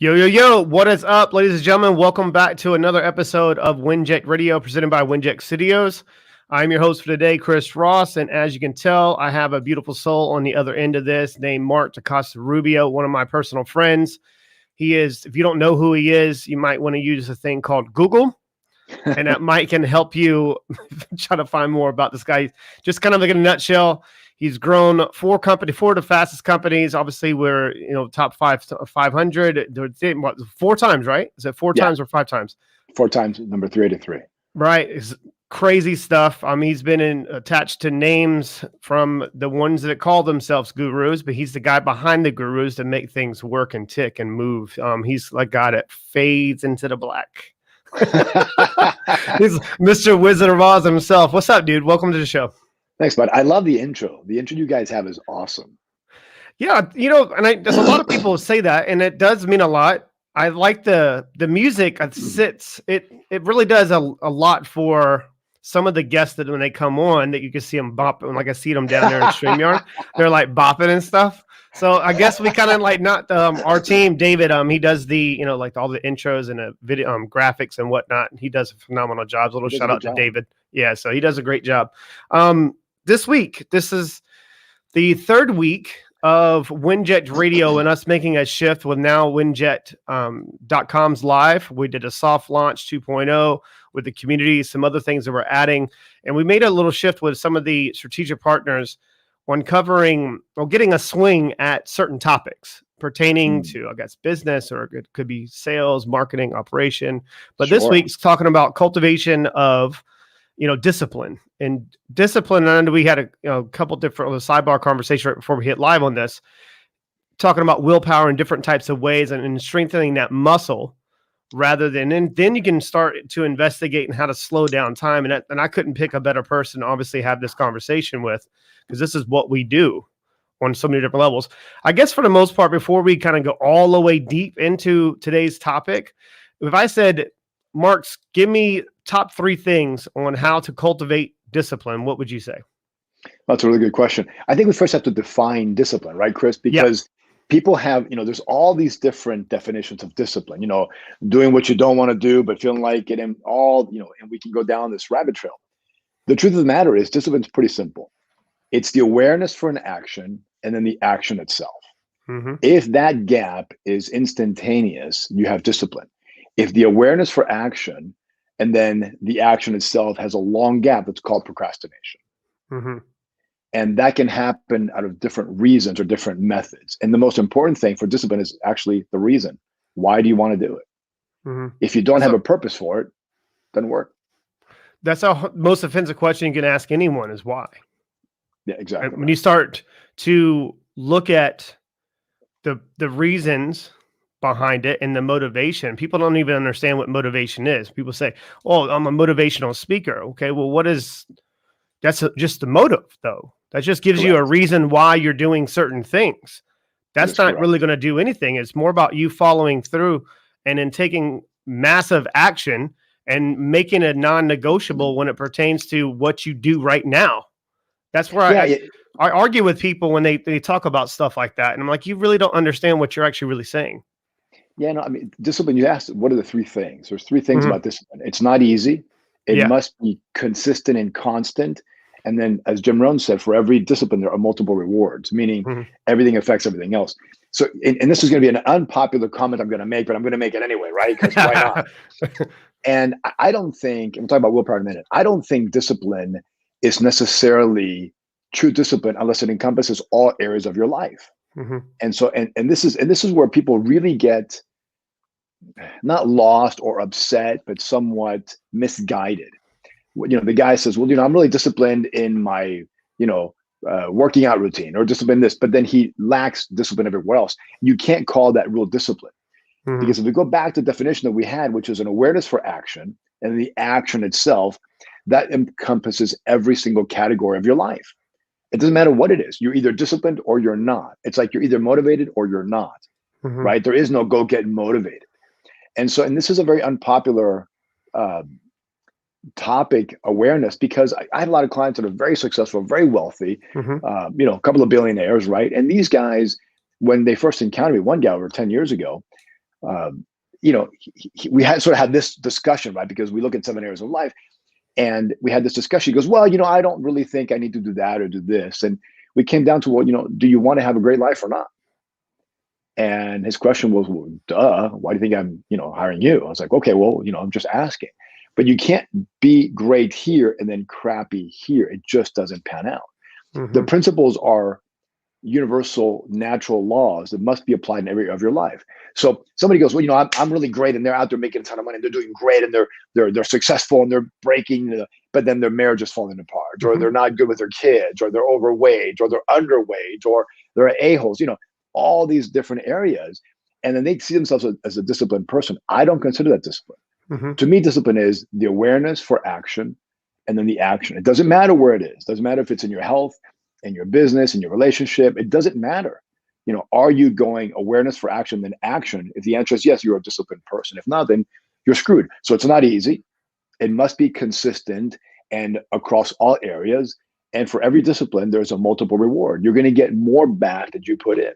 Yo, yo, yo, what is up, ladies and gentlemen? Welcome back to another episode of Winject Radio presented by Winject Studios. I'm your host for today, Chris Ross, and as you can tell, I have a beautiful soul on the other end of this named Marx Acosta-Rubio, one of my personal friends. He is, if you don't know who he is, you might want to use a thing called Google, and that might can help you try to find more about this guy. Just kind of like in a nutshell, he's grown four of the fastest companies. Obviously, we're top 500. What, 4 times, right? Is it 4 times or 5 times? 4 times, number 383. Right, it's crazy stuff. He's been attached to names from the ones that call themselves gurus, but he's the guy behind the gurus to make things work and tick and move. He's like guy that fades into the black. He's Mr. Wizard of Oz himself. What's up, dude? Welcome to the show. Thanks, bud. I love the intro. The intro you guys have is awesome. Yeah, and there's a lot of people who say that, and it does mean a lot. I like the music. It really does a lot for some of the guests that when they come on, that you can see them bopping. Like I see them down there in StreamYard. They're like bopping and stuff. So I guess we kind of like not our team, David. He does the like all the intros and the video graphics and whatnot. He does a phenomenal job. A little shout out to David. Yeah, so he does a great job. This week, this is the 3rd week of Winject Radio and us making a shift with now Winject.com's live. We did a soft launch 2.0 with the community, some other things that we're adding. And we made a little shift with some of the strategic partners on covering or getting a swing at certain topics pertaining to, I guess, business, or it could be sales, marketing, operation. But this week's talking about cultivation of discipline. And discipline, and we had a couple different sidebar conversation right before we hit live on this, talking about willpower in different types of ways and strengthening that muscle rather than, and then you can start to investigate and how to slow down time. And I couldn't pick a better person to obviously have this conversation with, because this is what we do on so many different levels. I guess for the most part, before we kind of go all the way deep into today's topic, if I said, Marx, give me top 3 things on how to cultivate discipline, what would you say? That's a really good question. I think we first have to define discipline, right, Chris? Because people have, there's all these different definitions of discipline, doing what you don't want to do, but feeling like it, and all, and we can go down this rabbit trail. The truth of the matter is discipline is pretty simple. It's the awareness for an action and then the action itself. Mm-hmm. If that gap is instantaneous, you have discipline. If the awareness for action and then the action itself has a long gap, it's called procrastination. Mm-hmm. And that can happen out of different reasons or different methods. And the most important thing for discipline is actually the reason. Why do you want to do it? Mm-hmm. If you don't have a purpose for it, it doesn't work. That's the most offensive question you can ask anyone is why. Yeah, exactly. And when you start to look at the reasons behind it and the motivation, people don't even understand what motivation is. People say, "Oh, I'm a motivational speaker." Okay, well, that's just the motive, though. That just gives you a reason why you're doing certain things. That's not really going to do anything. It's more about you following through and then taking massive action and making it non-negotiable when it pertains to what you do right now. That's where I argue with people when they talk about stuff like that. And I'm like, you really don't understand what you're actually really saying. Yeah, no, I mean, discipline, you asked, what are the 3 things? There's 3 things about discipline. It's not easy. It must be consistent and constant. And then, as Jim Rohn said, for every discipline, there are multiple rewards, meaning everything affects everything else. So, and this is going to be an unpopular comment I'm going to make, but I'm going to make it anyway, right? Because why not? And I don't think, I'm talking about willpower in a minute, I don't think discipline is necessarily true discipline unless it encompasses all areas of your life. Mm-hmm. And so, and this is where people really get not lost or upset, but somewhat misguided. The guy says, well, I'm really disciplined in my, working out routine, or disciplined this, but then he lacks discipline everywhere else. You can't call that real discipline. Mm-hmm. Because if we go back to the definition that we had, which is an awareness for action and the action itself, that encompasses every single category of your life. It doesn't matter what it is. You're either disciplined or you're not. It's like you're either motivated or you're not, right? There is no go get motivated. And this is a very unpopular topic, awareness, because I have a lot of clients that are very successful, very wealthy, a couple of billionaires, right? And these guys, when they first encountered me, one guy over 10 years ago, you know, we had sort of had this discussion, right? Because we look at 7 areas of life, and we had this discussion. He goes, well, you know, I don't really think I need to do that or do this. And we came down to, well, you know, do you want to have a great life or not? And his question was, well, duh, why do you think I'm, you know, hiring you? I was like, okay, well, you know, I'm just asking. But you can't be great here and then crappy here. It just doesn't pan out. The principles are universal natural laws that must be applied in every area of your life. So somebody goes, well, you know, I'm really great, and they're out there making a ton of money, and they're doing great, and they're successful, and they're breaking, but then their marriage is falling apart, or they're not good with their kids, or they're overweight, or they're underweight, or they're a-holes, you know, all these different areas. And then they see themselves as a disciplined person. I don't consider that discipline. To me, discipline is the awareness for action, and then the action. It doesn't matter where it is. It doesn't matter if it's in your health, in your business, in your relationship. It doesn't matter. You know, are you going awareness for action, then action? If the answer is yes, you're a disciplined person. If not, then you're screwed. So it's not easy. It must be consistent and across all areas. And for every discipline, there's a multiple reward. You're going to get more back that you put in,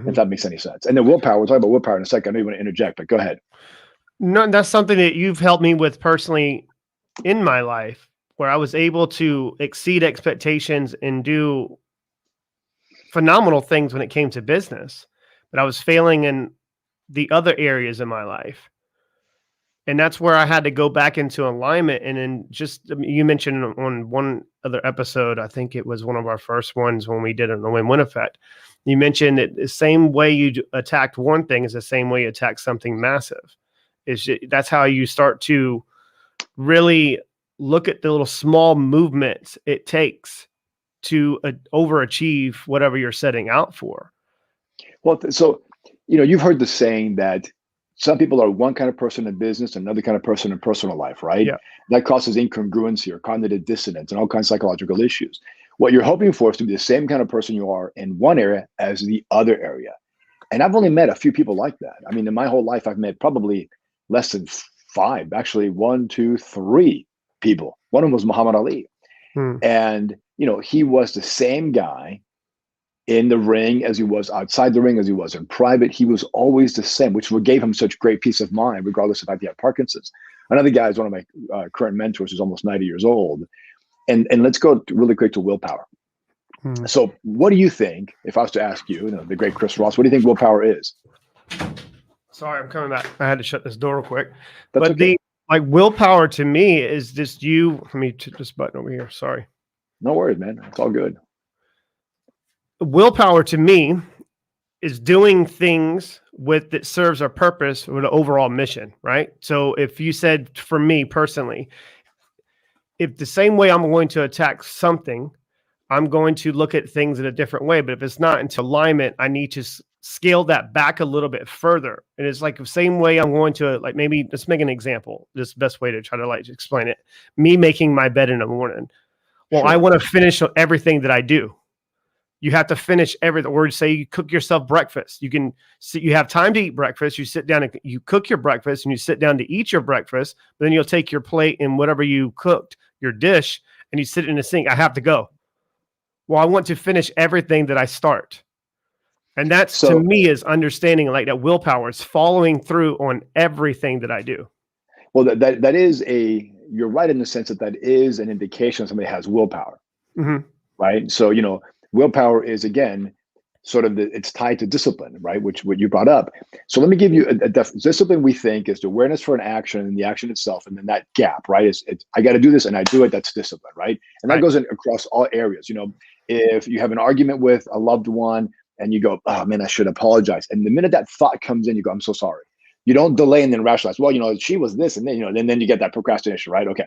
if that makes any sense. And then willpower, we'll talk about willpower in a second. I know you want to interject, but go ahead. No, that's something that you've helped me with personally in my life, where I was able to exceed expectations and do phenomenal things when it came to business, but I was failing in the other areas of my life. And that's where I had to go back into alignment. And then just, you mentioned on one other episode, I think it was one of our first ones when we did it on the win-win effect. You mentioned that the same way you attacked one thing is the same way you attack something massive. That's how you start to really look at the little small movements it takes to overachieve whatever you're setting out for. Well, so, you know, you've heard the saying that some people are one kind of person in business, another kind of person in personal life, right? Yeah. That causes incongruency or cognitive dissonance and all kinds of psychological issues. What you're hoping for is to be the same kind of person you are in one area as the other area. And I've only met a few people like that. I mean, in my whole life, I've met probably less than 5, actually 1, 2, 3 people. One of them was Muhammad Ali. And, you know, he was the same guy in the ring as he was outside the ring, as he was in private. He was always the same, which gave him such great peace of mind, regardless of if he had Parkinson's. Another guy is one of my current mentors, who's almost 90 years old. And let's go really quick to willpower. So what do you think, if I was to ask you, the great Chris Ross, what do you think willpower is? Sorry, I'm coming back. I had to shut this door real quick. That's but okay. Willpower to me is just let me hit this button over here. Sorry. No worries, man. It's all good. Willpower to me is doing things that serves our purpose with an overall mission, right? So if you said, for me personally, if the same way I'm going to attack something, I'm going to look at things in a different way. But if it's not into alignment, I need to scale that back a little bit further. And it's like the same way I'm going to, like, maybe let's make an example. This is the best way to try to explain it. Me making my bed in the morning. Well, sure. I want to finish everything that I do. You have to finish everything. Or say you cook yourself breakfast. You have time to eat breakfast. You sit down and you cook your breakfast, and you sit down to eat your breakfast. But then you'll take your plate and whatever you cooked, your dish, and you sit in the sink. I have to go. Well, I want to finish everything that I start. And that's, to me, is understanding like that willpower is following through on everything that I do. Well, that is you're right in the sense that is an indication somebody has willpower, right? So, willpower is, again, sort of it's tied to discipline, right? Which what you brought up. So let me give you a discipline. We think is the awareness for an action and the action itself. And then that gap, right? It's I got to do this and I do it. That's discipline, right? And that goes across all areas. If you have an argument with a loved one and you go, oh man, I should apologize. And the minute that thought comes in, you go, I'm so sorry. You don't delay and then rationalize. Well, she was this, and then, and then you get that procrastination, right? Okay.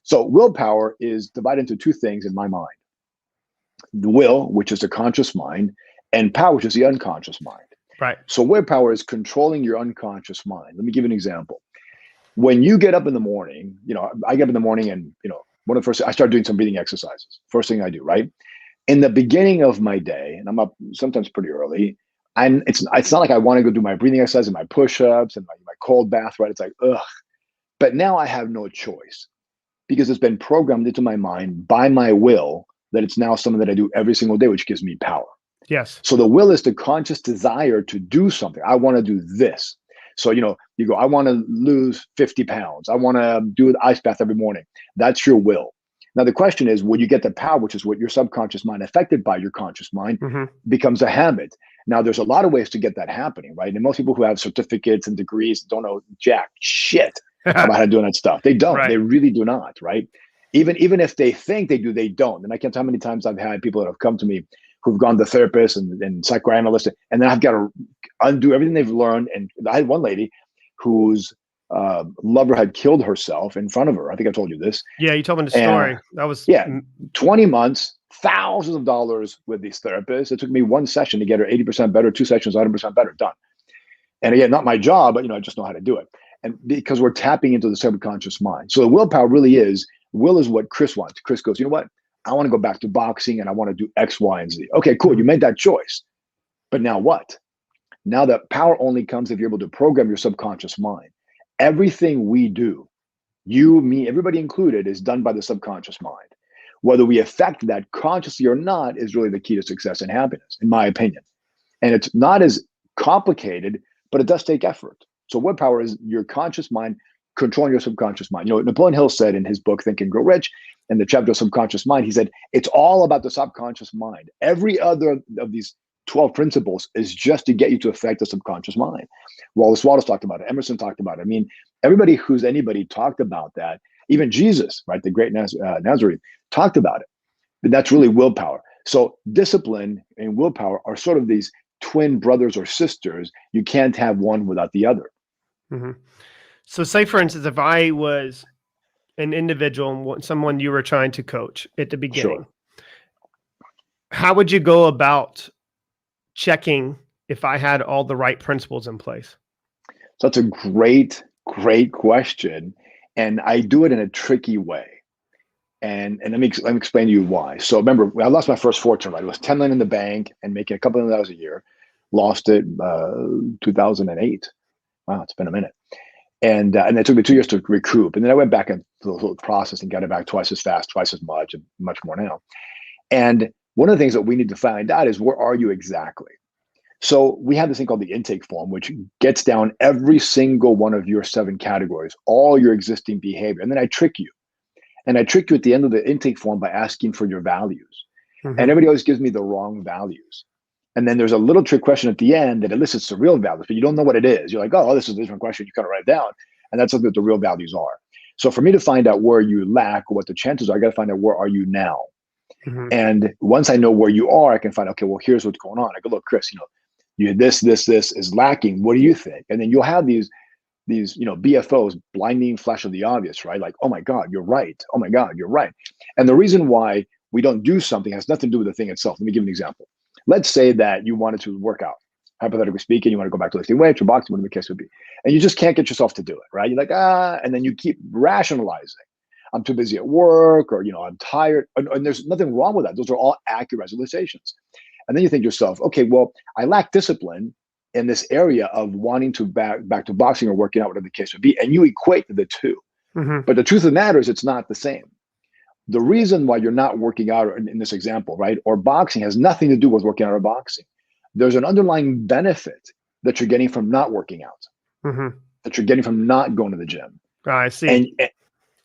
So willpower is divided into 2 things in my mind. The will, which is the conscious mind, and power, which is the unconscious mind. Right. So willpower is controlling your unconscious mind. Let me give you an example. When you get up in the morning, I get up in the morning and, one of the first, I start doing some breathing exercises. First thing I do, right? In the beginning of my day, and I'm up sometimes pretty early, it's not like I want to go do my breathing exercise and my push-ups and my cold bath, right? It's like, ugh. But now I have no choice because it's been programmed into my mind by my will that it's now something that I do every single day, which gives me power. Yes. So the will is the conscious desire to do something. I want to do this. So, you go, I want to lose 50 pounds. I want to do an ice bath every morning. That's your will. Now, the question is, will you get the power, which is what your subconscious mind, affected by your conscious mind, becomes a habit. Now, there's a lot of ways to get that happening, right? And most people who have certificates and degrees don't know jack shit about how to do that stuff. They don't. Right. They really do not, right? Even if they think they do, they don't. And I can't tell how many times I've had people that have come to me who've gone to therapists and psychoanalysts, and then I've got to undo everything they've learned. And I had one lady whose lover had killed herself in front of her. I think I told you this. Yeah, you told me the story. That was 20 months, thousands of dollars with these therapists. It took me one session to get her 80% better, 2 sessions, 100% better, done. And again, not my job, but I just know how to do it. And because we're tapping into the subconscious mind. So the willpower really is, will is what Chris wants. Chris goes, you know what? I want to go back to boxing and I want to do X, Y, and Z. Okay, cool. You made that choice. But now what? Now that power only comes if you're able to program your subconscious mind. Everything we do, you, me, everybody included, is done by the subconscious mind. Whether we affect that consciously or not is really the key to success and happiness, in my opinion. And it's not as complicated, but it does take effort. So willpower is your conscious mind controlling your subconscious mind. Napoleon Hill said in his book, Think and Grow Rich, in the chapter of subconscious mind, he said, it's all about the subconscious mind. Every other of these 12 principles is just to get you to affect the subconscious mind. Wallace Wattles talked about it. Emerson talked about it. I mean, everybody who's anybody talked about that. Even Jesus, right, the great Nazarene, talked about it. But that's really willpower. So discipline and willpower are sort of these twin brothers or sisters. You can't have one without the other. So say, for instance, if I was an individual, someone you were trying to coach at the beginning, how would you go about checking if I had all the right principles in place? So that's a great question. And I do it in a tricky way. And let me explain to you why. So remember, I lost my first fortune, right? It was 10 million in the bank and making a couple of $1,000 a year. Lost it 2008. Wow, it's been a minute. And it took me 2 years to recoup. And then I went back into the whole process and got it back twice as fast, twice as much, and much more now. And one of the things that we need to find out is, where are you exactly? So we have this thing called the intake form, which gets down every single one of your 7 categories, all your existing behavior. And then I trick you. And I trick you at the end of the intake form by asking for your values. And everybody always gives me the wrong values. And then there's a little trick question at the end that elicits the real values, but you don't know what it is. You're like, oh, this is a different question. You kind of write it down. And that's what the real values are. So for me to find out where you lack or what the chances are, I got to find out, where are you now? And once I know where you are, I can find, okay, well, here's what's going on. I go, look, Chris, you this is lacking. What do you think? And then you'll have these BFOs, blinding flash of the obvious, right? Like, oh my God, you're right. Oh my God, you're right. And the reason why we don't do something has nothing to do with the thing itself. Let me give you an example. Let's say that you wanted to work out, hypothetically speaking, you want to go back to lifting weights or boxing, whatever the case would be. And you just can't get yourself to do it, right? You're like, and then you keep rationalizing. I'm too busy at work, or, I'm tired. And there's nothing wrong with that. Those are all accurate rationalizations. And then you think to yourself, okay, well, I lack discipline in this area of wanting to back to boxing or working out, whatever the case would be. And you equate the two. But the truth of the matter is, it's not the same. The reason why you're not working out in this example, right, or boxing, has nothing to do with working out or boxing. There's an underlying benefit that you're getting from not working out, that you're getting from not going to the gym. I see.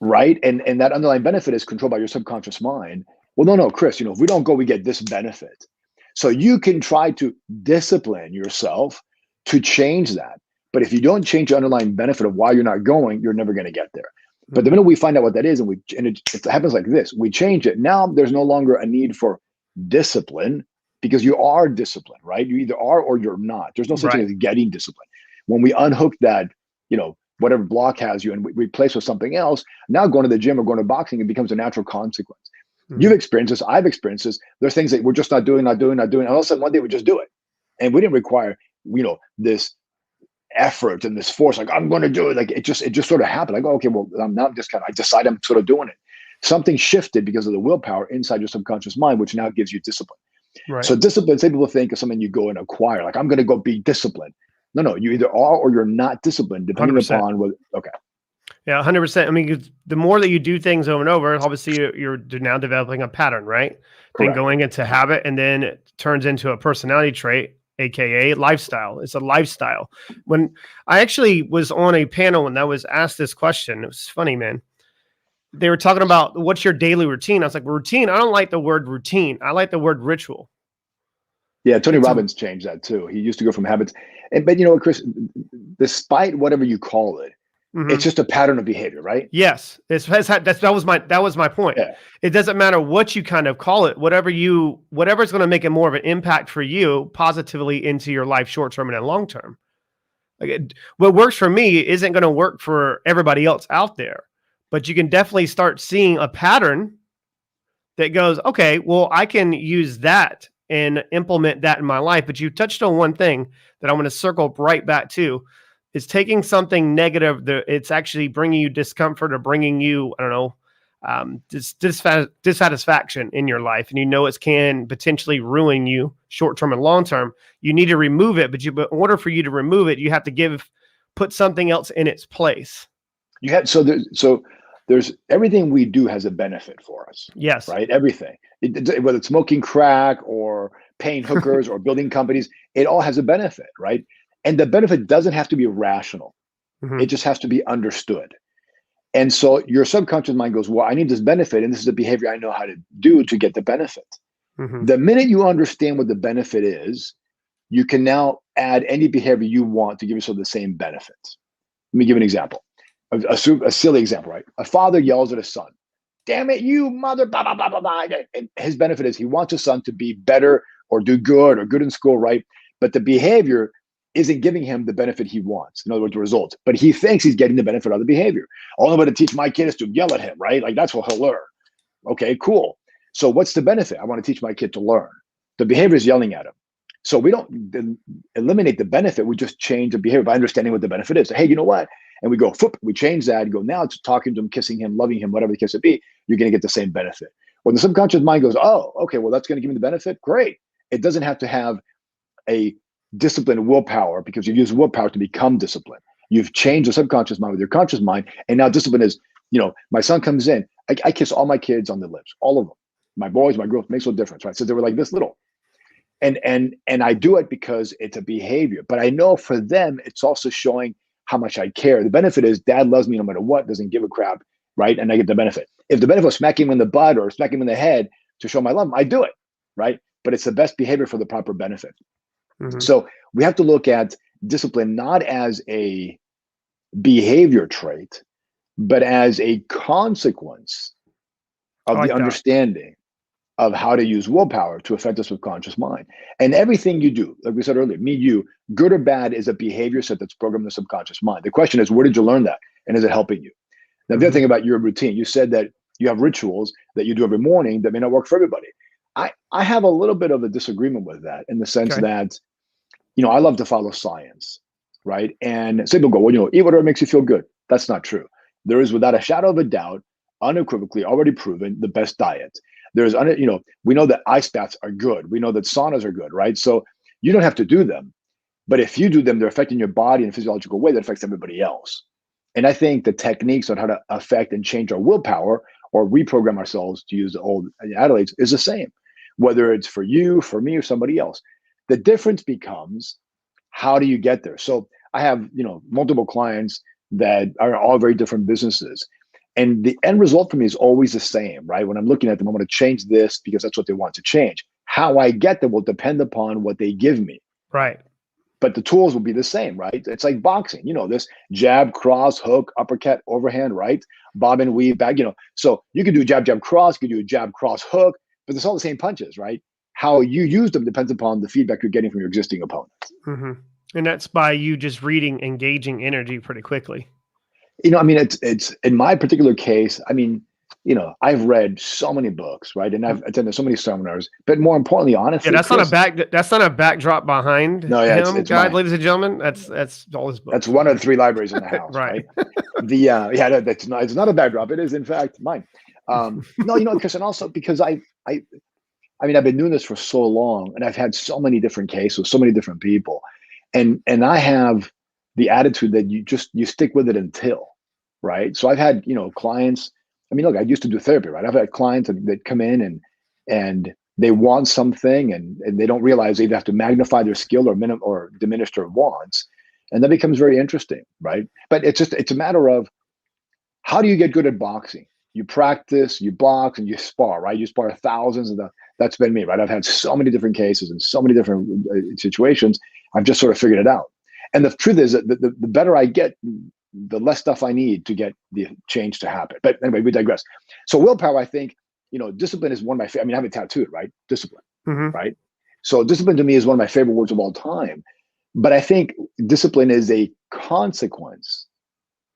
Right. And that underlying benefit is controlled by your subconscious mind. Well, no, Chris, if we don't go, we get this benefit. So you can try to discipline yourself to change that. But if you don't change the underlying benefit of why you're not going, you're never going to get there. But the minute we find out what that is, and it happens like this, we change it. Now there's no longer a need for discipline, because you are disciplined, right? You either are or you're not. There's no such thing as getting disciplined. When we unhook that, whatever block has you, and we replace with something else, now going to the gym or going to boxing, it becomes a natural consequence. You've experienced this. I've experienced this. There's things that we're just not doing. And all of a sudden one day we just do it. And we didn't require, this effort and this force, like, I'm going to do it. Like, it just sort of happened. Like, oh, okay, well, I decide I'm sort of doing it. Something shifted because of the willpower inside your subconscious mind, which now gives you discipline. Right. So discipline, some people think, is something you go and acquire. Like, I'm going to go be disciplined. No, you either are or you're not disciplined, depending 100%. Upon what. Okay. Yeah, 100%. I mean, the more that you do things over and over, obviously you're now developing a pattern, right? Correct. Then going into habit, and then it turns into a personality trait, AKA lifestyle. It's a lifestyle. When I actually was on a panel and I was asked this question, it was funny, man. They were talking about what's your daily routine. I was like, routine. I don't like the word routine. I like the word ritual. Yeah, Tony Robbins changed that too. He used to go from habits, but you know what, Chris? Despite whatever you call it, it's just a pattern of behavior, right? Yes, that was my point. Yeah. It doesn't matter what you kind of call it. Whatever's going to make it more of an impact for you positively into your life, short term and long term. Like what works for me isn't going to work for everybody else out there, but you can definitely start seeing a pattern that goes, okay, well, I can use that and implement that in my life. But you touched on one thing that I want to circle right back to. Is taking something negative that it's actually bringing you discomfort or bringing you, I don't know, dissatisfaction in your life, and you know it can potentially ruin you short-term and long-term. You need to remove it, but in order for you to remove it, you have to put something else in its place. You have there's everything we do has a benefit for us. Yes, right. Everything, whether it's smoking crack or paying hookers or building companies, it all has a benefit, right? And the benefit doesn't have to be rational. It just has to be understood. And so your subconscious mind goes, well, I need this benefit, and this is the behavior I know how to do to get the benefit. The minute you understand what the benefit is, you can now add any behavior you want to give yourself the same benefit. Let me give an example, a silly example, right? A father yells at his son, damn it, you mother, blah, blah, blah, blah, blah. And his benefit is he wants his son to be better or do good or good in school, right? But the behavior isn't giving him the benefit he wants. In other words, the result. But he thinks he's getting the benefit of the behavior. All I'm going to teach my kid is to yell at him, right? Like that's what he'll learn. Okay, cool. So what's the benefit? I want to teach my kid to learn. The behavior is yelling at him. So we don't eliminate the benefit. We just change the behavior by understanding what the benefit is. So, hey, you know what? And we go, we change that and go, now it's talking to him, kissing him, loving him, whatever the case may be, you're going to get the same benefit. When the subconscious mind goes, oh, okay, well, that's going to give me the benefit. Great. It doesn't have to have a discipline willpower, because you've used willpower to become disciplined. You've changed the subconscious mind with your conscious mind, and now discipline is, my son comes in, I kiss all my kids on the lips, all of them, my boys, my girls, makes no difference, right? So they were like this little, and I do it because it's a behavior, but I know for them it's also showing how much I care. The benefit is dad loves me no matter what, doesn't give a crap, right? And I get the benefit. If the benefit was smacking him in the butt or smacking him in the head to show my love, I do it, right? But it's the best behavior for the proper benefit. So we have to look at discipline not as a behavior trait, but as a consequence of the understanding of how to use willpower to affect the subconscious mind. And everything you do, like we said earlier, good or bad, is a behavior set that's programmed in the subconscious mind. The question is, where did you learn that? And is it helping you? Now, the other thing about your routine, you said that you have rituals that you do every morning that may not work for everybody. I have a little bit of a disagreement with that, in the sense that, I love to follow science, right? And some people go, well, eat whatever makes you feel good. That's not true. There is, without a shadow of a doubt, unequivocally already proven, the best diet. There's, we know that ice baths are good. We know that saunas are good, right? So you don't have to do them. But if you do them, they're affecting your body in a physiological way that affects everybody else. And I think the techniques on how to affect and change our willpower, or reprogram ourselves, to use the old accolades, is the same, whether it's for you, for me, or somebody else. The difference becomes, how do you get there? So I have, multiple clients that are all very different businesses. And the end result for me is always the same, right? When I'm looking at them, I want to change this because that's what they want to change. How I get there will depend upon what they give me. Right. But the tools will be the same, right? It's like boxing, this jab, cross, hook, uppercut, overhand, right? Bob and weave, back, So you can do jab, jab, cross, you can do jab, cross, hook, but it's all the same punches, right? How you use them depends upon the feedback you're getting from your existing opponents. And that's by you just reading, engaging energy pretty quickly. It's in my particular case, I've read so many books, right? And I've attended so many seminars, but more importantly, honestly, that's not a backdrop behind him, it's guys, ladies and gentlemen. That's all his books. That's one of the 3 libraries in the house, right? It's not a backdrop. It is, in fact, mine. Chris, and also because I've been doing this for so long, and I've had so many different cases, so many different people, and I have the attitude that you stick with it until, right? So I've had, clients. Look, I used to do therapy, right? I've had clients that come in and they want something and they don't realize they either have to magnify their skill or diminish their wants. And that becomes very interesting, right? But it's a matter of, how do you get good at boxing? You practice, you box, and you spar, right? You spar thousands of that's been me, right? I've had so many different cases and so many different situations. I've just sort of figured it out. And the truth is that the better I get, the less stuff I need to get the change to happen. But anyway, we digress. So willpower, I think, discipline is one of my favorite. I mean, I have it tattooed, right? Discipline, right? So discipline to me is one of my favorite words of all time. But I think discipline is a consequence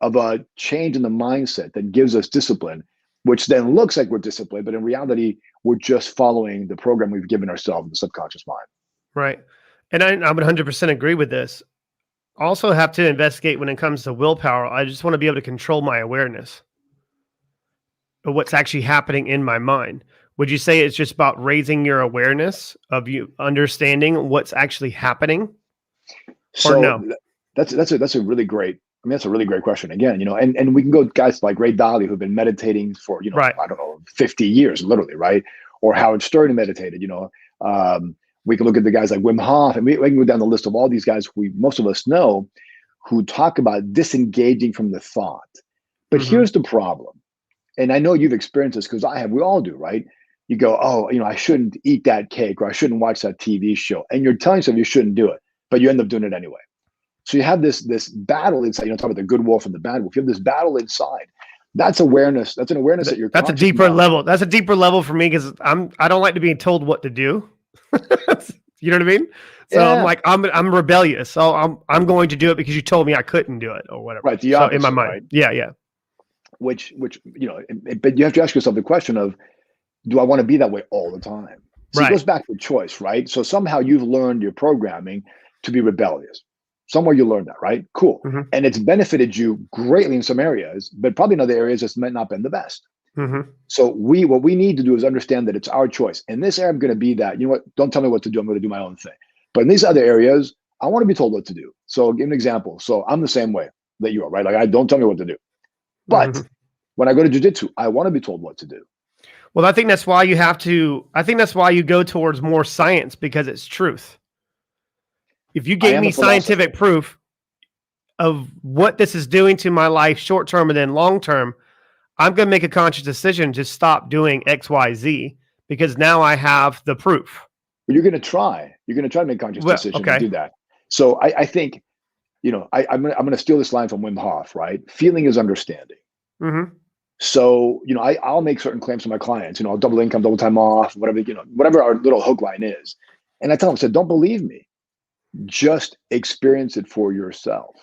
of a change in the mindset that gives us discipline, which then looks like we're disciplined, but in reality, we're just following the program we've given ourselves in the subconscious mind. Right. And I would 100% agree with this. Also have to investigate when it comes to willpower. I just want to be able to control my awareness of what's actually happening in my mind. Would you say it's just about raising your awareness of you understanding what's actually happening? So or no? That's a really great, that's a really great question. Again, and we can go guys like 𝘍𝙚𝙬𝙧𝙚 who've been meditating for, Right. I don't know, 50 years, literally, right? Or Howard Stern meditated, we can look at the guys like Wim Hof, and we can go down the list of all these guys most of us know, who talk about disengaging from the thought. But here's the problem. And I know you've experienced this because I have, we all do, right? You go, oh, I shouldn't eat that cake, or I shouldn't watch that TV show. And you're telling yourself you shouldn't do it, but you end up doing it anyway. So you have this battle inside, talk about the good wolf and the bad wolf. You have this battle inside. That's awareness. That's an awareness that you're. That's a deeper level. That's a deeper level for me, because I don't like to be told what to do. You know what I mean? So yeah. I'm like, I'm rebellious. So I'm going to do it because you told me I couldn't do it or whatever. Right. The opposite, so in my mind. Right? Yeah. Which but you have to ask yourself the question of, do I want to be that way all the time? So It goes back to choice, right? So somehow you've learned your programming to be rebellious. Somewhere you learned that, right? Cool. And it's benefited you greatly in some areas, but probably in other areas it's not been the best. So what we need to do is understand that it's our choice. In this area, I'm going to be that, don't tell me what to do. I'm going to do my own thing. But in these other areas, I want to be told what to do. So I'll give an example. So I'm the same way that you are, right? Like, I don't tell me what to do. But when I go to jiu-jitsu, I want to be told what to do. Well, I think that's why you go towards more science, because it's truth. If you gave me scientific proof of what this is doing to my life short-term and then long-term, I'm going to make a conscious decision to stop doing X, Y, Z, because now I have the proof. But you're going to try to make a conscious decision to do that. So I think, I'm going to steal this line from Wim Hof, right? Feeling is understanding. So, I'll make certain claims to my clients, I'll double income, double time off, whatever our little hook line is. And I tell them, I said, don't believe me, just experience it for yourself.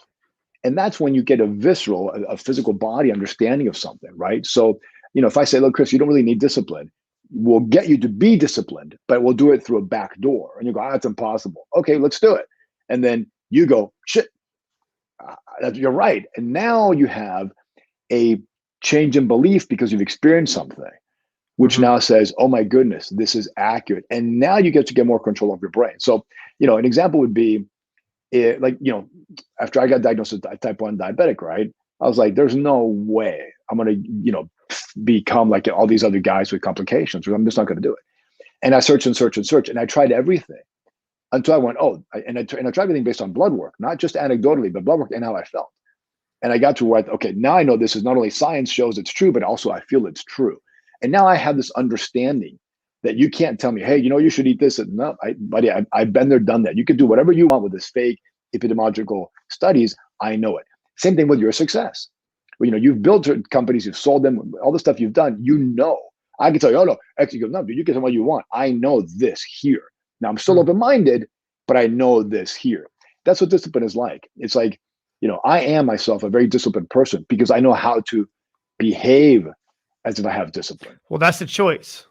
And that's when you get a physical body understanding of something, right? So, if I say, look, Chris, you don't really need discipline, we'll get you to be disciplined, but we'll do it through a back door. And you go, that's impossible. Okay, let's do it. And then you go, shit, you're right. And now you have a change in belief because you've experienced something, which now says, oh my goodness, this is accurate. And now you get more control of your brain. So, an example would be, after I got diagnosed with type 1 diabetic, right? I was like, there's no way I'm going to, become like all these other guys with complications. I'm just not going to do it. And I searched and searched and searched, and I tried everything until I went, I tried everything based on blood work, not just anecdotally, but blood work and how I felt. And I got to where, okay, now I know this is not only science shows it's true, but also I feel it's true. And now I have this understanding that you can't tell me, hey, you should eat this. No, buddy, I've been there, done that. You can do whatever you want with this fake epidemiological studies. I know it. Same thing with your success. Well, you've built companies, you've sold them, all the stuff you've done, I can tell you, oh no, actually, no, dude, you can tell what you want. I know this here. Now I'm still open-minded, but I know this here. That's what discipline is like. It's like, I am myself a very disciplined person because I know how to behave as if I have discipline. Well, that's the choice.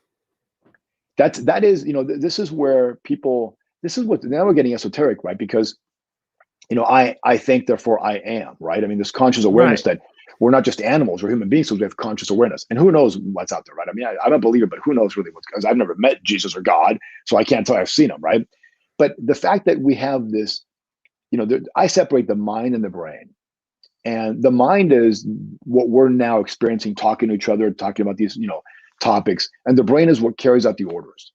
That is, this is where now we're getting esoteric, right? Because, I think, therefore I am, right? I mean, this conscious awareness that we're not just animals, we're human beings, so we have conscious awareness. And who knows what's out there, right? I mean, I'm a believer, but who knows really because I've never met Jesus or God, so I can't tell I've seen him, right? But the fact that we have this, I separate the mind and the brain. And the mind is what we're now experiencing, talking to each other, talking about these, topics. And the brain is what carries out the orders.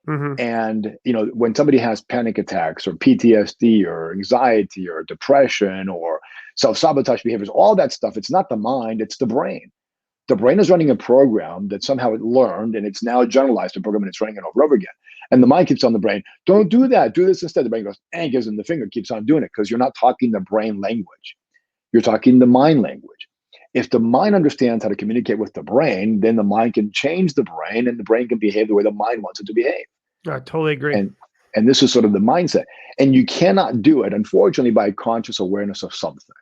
Mm-hmm. And, when somebody has panic attacks or PTSD or anxiety or depression or self-sabotage behaviors, all that stuff, it's not the mind, it's the brain. The brain is running a program that somehow it learned, and it's now generalized a program, and it's running it over and over again. And the mind keeps on the brain, don't do that, do this instead. The brain goes, and gives them the finger, keeps on doing it, because you're not talking the brain language. You're talking the mind language. If the mind understands how to communicate with the brain, then the mind can change the brain, and the brain can behave the way the mind wants it to behave. I totally agree. And this is sort of the mindset. And you cannot do it, unfortunately, by conscious awareness of something.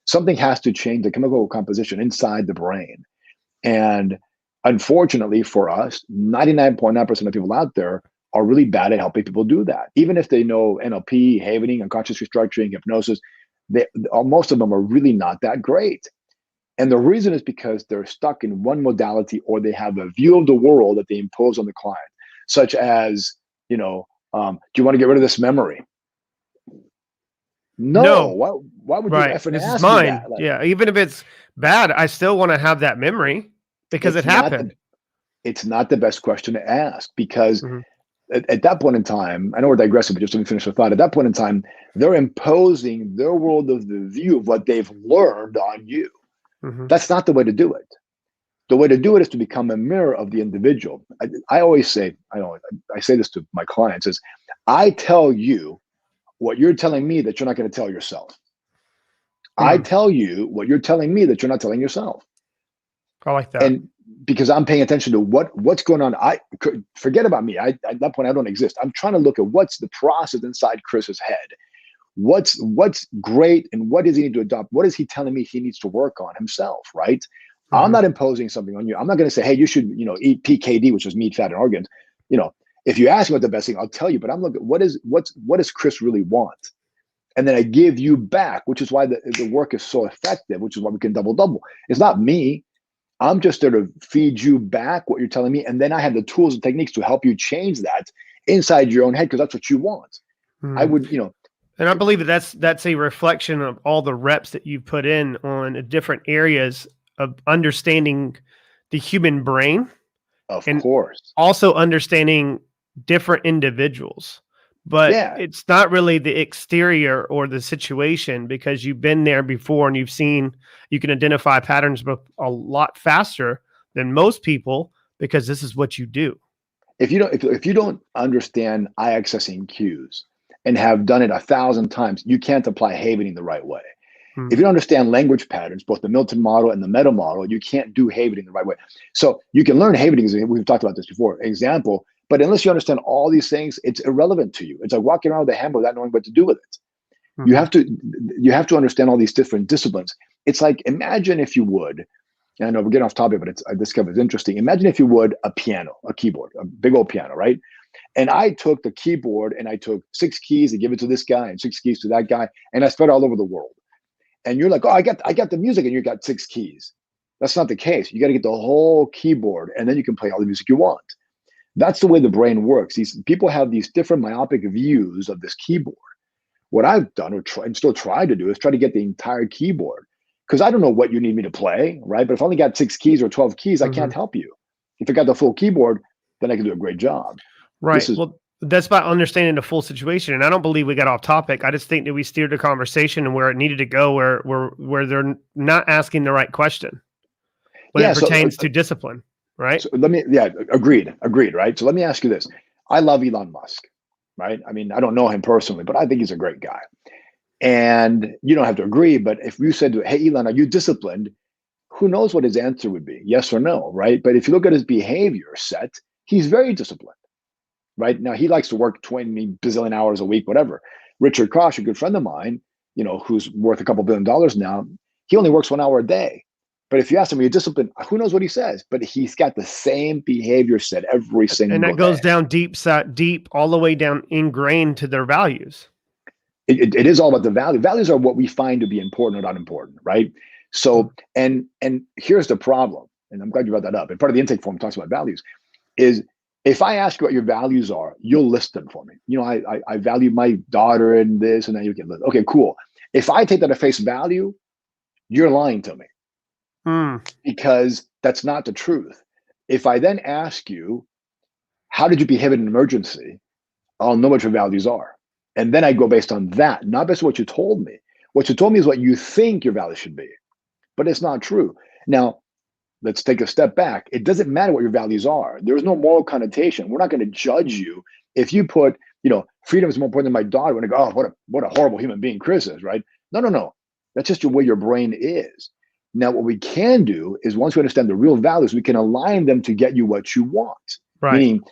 Something has to change the chemical composition inside the brain. And unfortunately for us, 99.9% of people out there are really bad at helping people do that. Even if they know NLP, havening, unconscious restructuring, hypnosis, most of them are really not that great. And the reason is because they're stuck in one modality, or they have a view of the world that they impose on the client, such as, do you want to get rid of this memory? No. Why would you effing this ask is mine. me that? Yeah, even if it's bad, I still want to have that memory because it happened. It's not the best question to ask, because at that point in time, I know we're digressing, but just let me finish the thought. At that point in time, they're imposing their world of the view of what they've learned on you. That's not the way to do it. The way to do it is to become a mirror of the individual. I always say, I say this to my clients, is I tell you what you're telling me that you're not going to tell yourself. I tell you what you're telling me that you're not telling yourself. I like that. And because I'm paying attention to what's going on. I forget about me. At that point, I don't exist. I'm trying to look at what's the process inside Chris's head. What's great, and what does he need to adopt? What is he telling me he needs to work on himself, right? I'm not imposing something on you. I'm not going to say, hey, you should, eat PKD, which is meat, fat, and organs. If you ask me what the best thing, I'll tell you, but I'm looking, what does Chris really want? And then I give you back, which is why the work is so effective, which is why we can double. It's not me. I'm just there to feed you back what you're telling me. And then I have the tools and techniques to help you change that inside your own head, because that's what you want. I would, And I believe that's a reflection of all the reps that you've put in on different areas of understanding the human brain. Of course. Also understanding different individuals. But it's not really the exterior or the situation, because you've been there before and you can identify patterns a lot faster than most people, because this is what you do. If you don't understand eye accessing cues and have done it 1,000 times, you can't apply havening the right way. If you don't understand language patterns, both the Milton model and the meta model, you can't do havening the right way. So you can learn havening, we've talked about this before, example, but unless you understand all these things, it's irrelevant to you. It's like walking around with a hammer without knowing what to do with it. You have to understand all these different disciplines. It's like, imagine if you would, and I know we're getting off topic, but I discovered it's interesting. Imagine if you would, a keyboard, a big old piano, right? And I took the keyboard and I took 6 keys and give it to this guy and 6 keys to that guy, and I spread it all over the world. And you're like, oh, I got the music, and you got 6 keys. That's not the case. You got to get the whole keyboard, and then you can play all the music you want. That's the way the brain works. These people have these different myopic views of this keyboard. What I've done, and still try to do, is try to get the entire keyboard, because I don't know what you need me to play, right? But if I only got 6 keys or 12 keys, I can't help you. If I got the full keyboard, then I can do a great job. Right. Well, that's about understanding the full situation. And I don't believe we got off topic. I just think that we steered the conversation and where it needed to go, where they're not asking the right question when it pertains to discipline, right? So agreed, right? So let me ask you this. I love Elon Musk, right? I mean, I don't know him personally, but I think he's a great guy. And you don't have to agree, but if you said, hey, Elon, are you disciplined? Who knows what his answer would be, yes or no, right? But if you look at his behavior set, he's very disciplined. Right now, he likes to work 20 bazillion hours a week, whatever. Richard Koch, a good friend of mine, who's worth a couple $2 billion now, he only works 1 hour a day. But if you ask him, are you disciplined? Who knows what he says? But he's got the same behavior set every single day. And that goes down deep, all the way down ingrained to their values. It is all about the value. Values are what we find to be important or not important, right? So, and here's the problem, and I'm glad you brought that up. And part of the intake form talks about values, is if I ask you what your values are, you'll list them for me. I value my daughter in this, and then you can list. Okay, cool. If I take that at face value, you're lying to me, because that's not the truth. If I then ask you, how did you behave in an emergency? I'll know what your values are. And then I go based on that, not based on what you told me. What you told me is what you think your values should be, but it's not true. Now, let's take a step back. It doesn't matter what your values are. There's no moral connotation. We're not going to judge you if you put, freedom is more important than my daughter. We're going to go, oh, what a horrible human being Chris is, right? No. That's just the way your brain is. Now, what we can do is once we understand the real values, we can align them to get you what you want. Right. Meaning,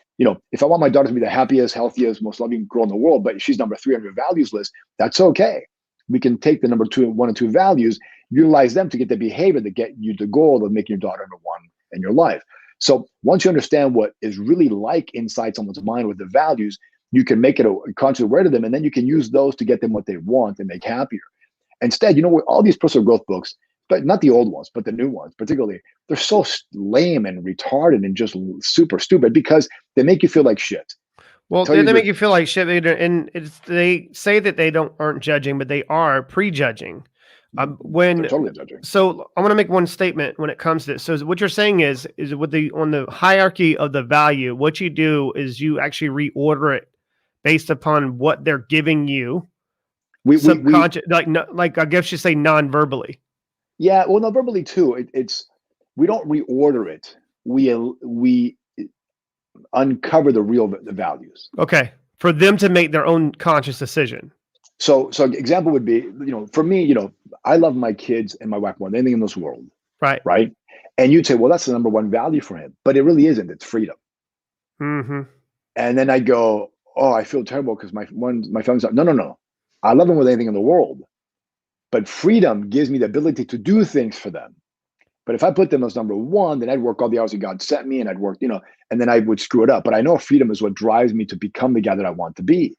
if I want my daughter to be the happiest, healthiest, most loving girl in the world, but she's number 3 on your values list, that's okay. We can take the number 1 and 2 values, utilize them to get the behavior that get you the goal of making your daughter number 1 in your life. So once you understand what is really like inside someone's mind with the values, you can make it a conscious aware to them, and then you can use those to get them what they want and make happier. Instead, all these personal growth books, but not the old ones, but the new ones, particularly, they're so lame and retarded and just super stupid because they make you feel like shit. Well, they make you feel like shit, and they say that they aren't judging, but they are prejudging. They're totally judging. So I want to make one statement when it comes to this. So what you're saying is with on the hierarchy of the value, what you do is you actually reorder it based upon what they're giving you. Subconscious, like I guess you say non-verbally. Yeah, well, no, verbally too. We don't reorder it. We uncover the real values. Okay, for them to make their own conscious decision. So example would be, for me, I love my kids and my wife more than anything in this world. Right. Right. And you'd say, well, that's the number 1 value for him, but it really isn't. It's freedom. Mm-hmm. And then I go, oh, I feel terrible because my family's not. No. I love them with anything in the world, but freedom gives me the ability to do things for them. But if I put them as number 1, then I'd work all the hours that God sent me, and I'd work, and then I would screw it up. But I know freedom is what drives me to become the guy that I want to be.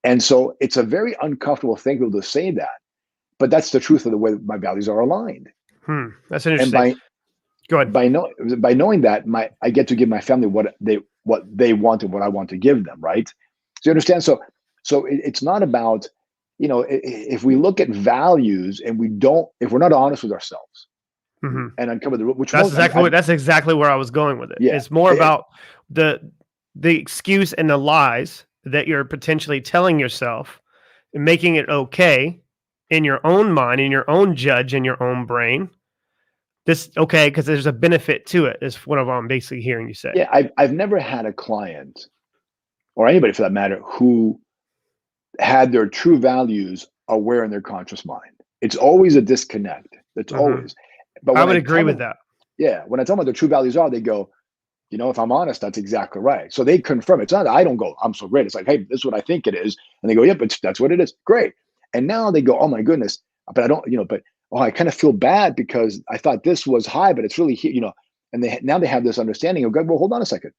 And so it's a very uncomfortable thing to be able to say that, but that's the truth of the way my values are aligned. That's interesting. And by knowing that, I get to give my family what they want and what I want to give them. Right? So you understand? So it's not about, if we look at values and if we're not honest with ourselves, mm-hmm. and uncover the which that's exactly where I was going with it. Yeah, it's more about the excuse and the lies that you're potentially telling yourself and making it okay in your own mind, in your own judge, in your own brain. This okay because there's a benefit to it. Is what I'm basically hearing you say. Yeah, I've never had a client or anybody for that matter who had their true values aware in their conscious mind. It's always a disconnect. It's mm-hmm. always. But I would agree with that. Yeah, when I tell them what their true values are, they go, if I'm honest, that's exactly right. So they confirm. It's not that I don't go, I'm so great. It's like, hey, this is what I think it is. And they go, yep, that's what it is. Great. And now they go, oh my goodness, but I don't, but I kind of feel bad because I thought this was high, but it's really here, and now they have this understanding of, well, hold on a second.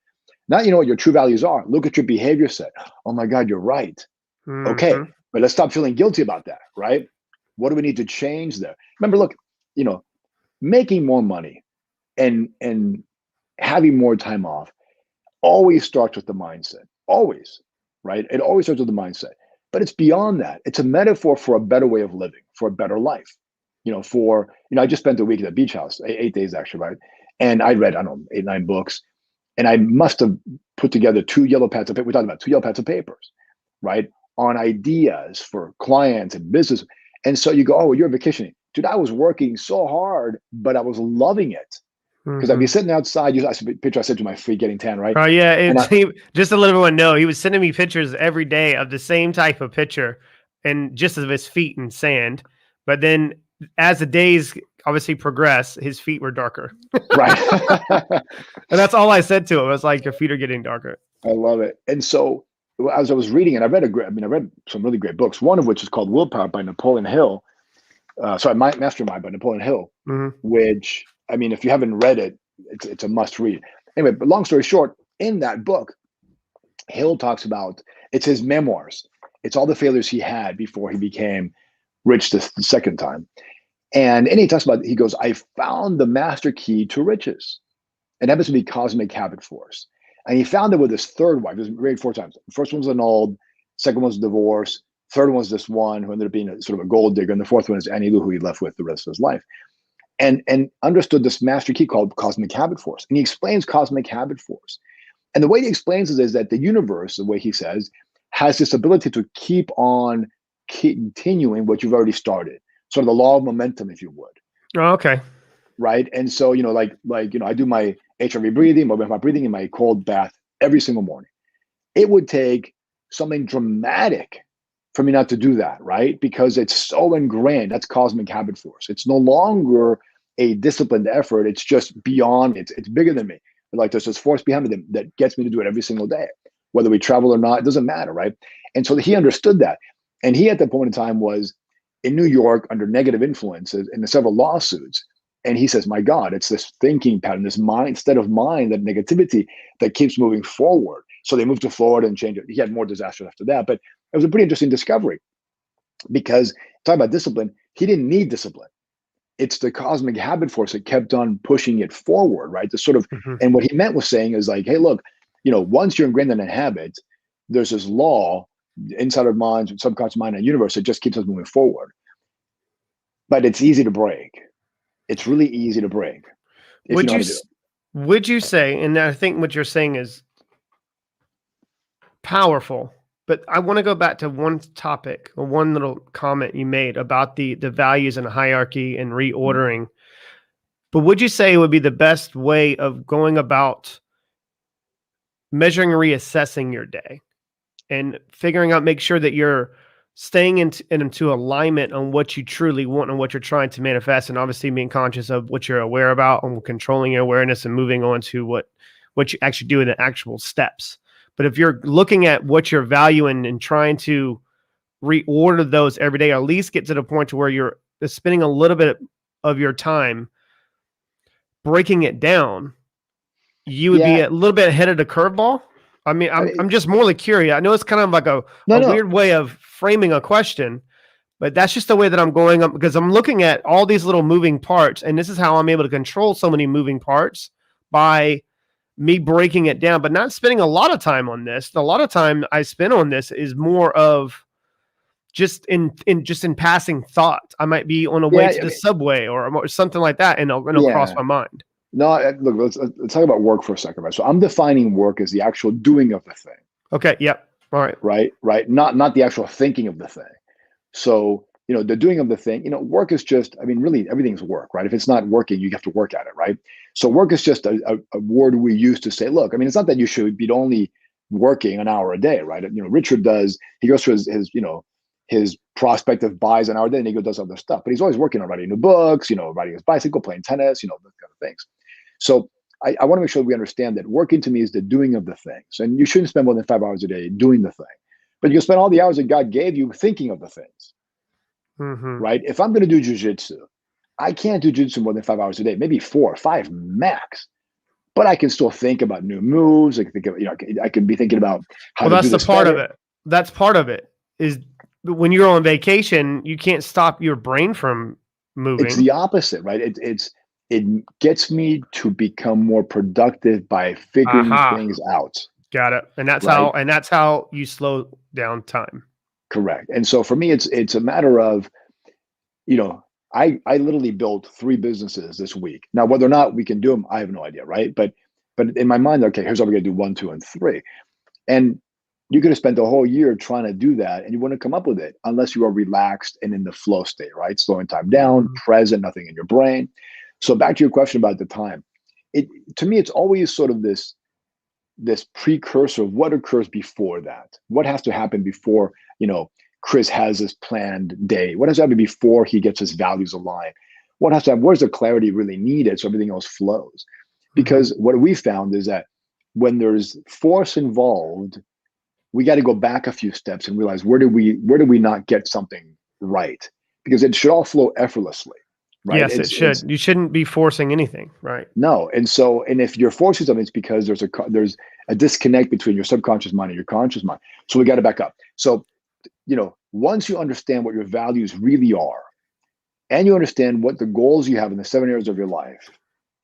Now you know what your true values are. Look at your behavior set. Oh my God, you're right. Mm-hmm. Okay, but let's stop feeling guilty about that, right? What do we need to change there? Remember, look, making more money and having more time off always starts with the mindset. Always, right? It always starts with the mindset. But it's beyond that. It's a metaphor for a better way of living, for a better life. I just spent a week at the beach house, 8 days actually, right? And I read, 8, 9 books. And I must have put together 2 yellow pads of paper. We're talking about 2 yellow pads of papers, right? On ideas for clients and business. And so you go, oh, you're vacationing. Dude, I was working so hard, but I was loving it. Because I'd be sitting outside. I sent you my feet getting tan, right? Oh yeah, just to let everyone know, he was sending me pictures every day of the same type of picture, and just of his feet in sand. But then, as the days obviously progress, his feet were darker. Right. And that's all I said to him. I was like, "Your feet are getting darker." I love it. And so, as I was reading, and I read some really great books. One of which is called Willpower by Napoleon Hill. Mastermind by Napoleon Hill, mm-hmm. which. If you haven't read it, it's a must read. Anyway, but long story short, in that book, Hill talks about, it's his memoirs. It's all the failures he had before he became rich the second time. And he talks about, he goes, I found the master key to riches. It happens to be cosmic habit force. And he found it with his third wife. He was married 4 times. The first one was annulled. Second one was divorce. Third one was this one who ended up being sort of a gold digger. And the fourth one is Annie Lou, who he left with the rest of his life. And understood this master key called cosmic habit force. And he explains cosmic habit force. And the way he explains it is that the universe, the way he says, has this ability to keep on continuing what you've already started. Sort of the law of momentum, if you would. Oh, okay. Right. And so, I do my HRV breathing, my breathing in my cold bath every single morning. It would take something dramatic for me not to do that, right? Because it's so ingrained. That's cosmic habit force. It's no longer a disciplined effort. It's just beyond, it's bigger than me. Like there's this force behind me that gets me to do it every single day. Whether we travel or not, it doesn't matter, right? And so he understood that. And he at that point in time was in New York under negative influences in several lawsuits. And he says, my God, it's this thinking pattern, this state of mind, that negativity that keeps moving forward. So they moved to Florida and changed it. He had more disasters after that. But it was a pretty interesting discovery because talking about discipline, he didn't need discipline. It's the cosmic habit force that kept on pushing it forward, right? The sort of, and what he meant was saying is like, hey, look, once you're ingrained in a habit, there's this law inside our minds, subconscious mind, and universe that just keeps us moving forward. But it's easy to break. It's really easy to break. Would you say, and I think what you're saying is powerful, but I want to go back to one topic or one little comment you made about the values and hierarchy and reordering. But would you say it would be the best way of going about measuring and reassessing your day and figuring out, make sure that you're staying into alignment on what you truly want and what you're trying to manifest, and obviously being conscious of what you're aware about and controlling your awareness and moving on to what you actually do in the actual steps. But if you're looking at what you're valuing and trying to reorder those every day, or at least get to the point to where you're spending a little bit of your time breaking it down, you would be a little bit ahead of the curveball. I mean, I'm just morally curious. I know it's kind of like a weird way of framing a question, but that's just the way that I'm going up, because I'm looking at all these little moving parts, and this is how I'm able to control so many moving parts by me breaking it down, but not spending a lot of time on this. A lot of time I spend on this is more of just in passing thought. I might be on a way to the subway or something like that, and it'll cross my mind. No, look, let's talk about work for a second, right? So I'm defining work as the actual doing of the thing. Okay. Yep. All right. Right. Not the actual thinking of the thing. So, the doing of the thing, work is just, I mean, really everything's work, right? If it's not working, you have to work at it, right? So work is just a word we use to say, look, I mean, it's not that you should be only working an hour a day, right? Richard he goes through his prospective buys an hour a day, and he does other stuff, but he's always working on writing new books, riding his bicycle, playing tennis, those kind of things. So I want to make sure we understand that working to me is the doing of the things. And you shouldn't spend more than 5 hours a day doing the thing, but you spend all the hours that God gave you thinking of the things, right? If I'm going to do jujitsu, I can't do jujitsu more than 5 hours a day, maybe 4 or 5 max, but I can still think about new moves. I can think of, I can be thinking about how to do this part better. of it. That's part of it is when you're on vacation, you can't stop your brain from moving. It's the opposite, right? It gets me to become more productive by figuring things out. Got it. And that's how you slow down time. Correct. And so for me, it's a matter of, I literally built 3 businesses this week. Now, whether or not we can do them, I have no idea, right? But in my mind, okay, here's how we're gonna do 1, 2, and 3. And you could have spent the whole year trying to do that, and you wouldn't come up with it unless you are relaxed and in the flow state, right? Slowing time down, present, nothing in your brain. So back to your question about the time, to me, it's always sort of this precursor of what occurs before that. What has to happen before, Chris has his planned day? What has to happen before he gets his values aligned? What has to happen? Where's the clarity really needed so everything else flows? Because what we found is that when there's force involved, we got to go back a few steps and realize where did we not get something right? Because it should all flow effortlessly. Right? Yes, it should. You shouldn't be forcing anything, right? No, and if you're forcing something, it's because there's a disconnect between your subconscious mind and your conscious mind. So we got to back up. So, once you understand what your values really are, and you understand what the goals you have in the 7 areas of your life,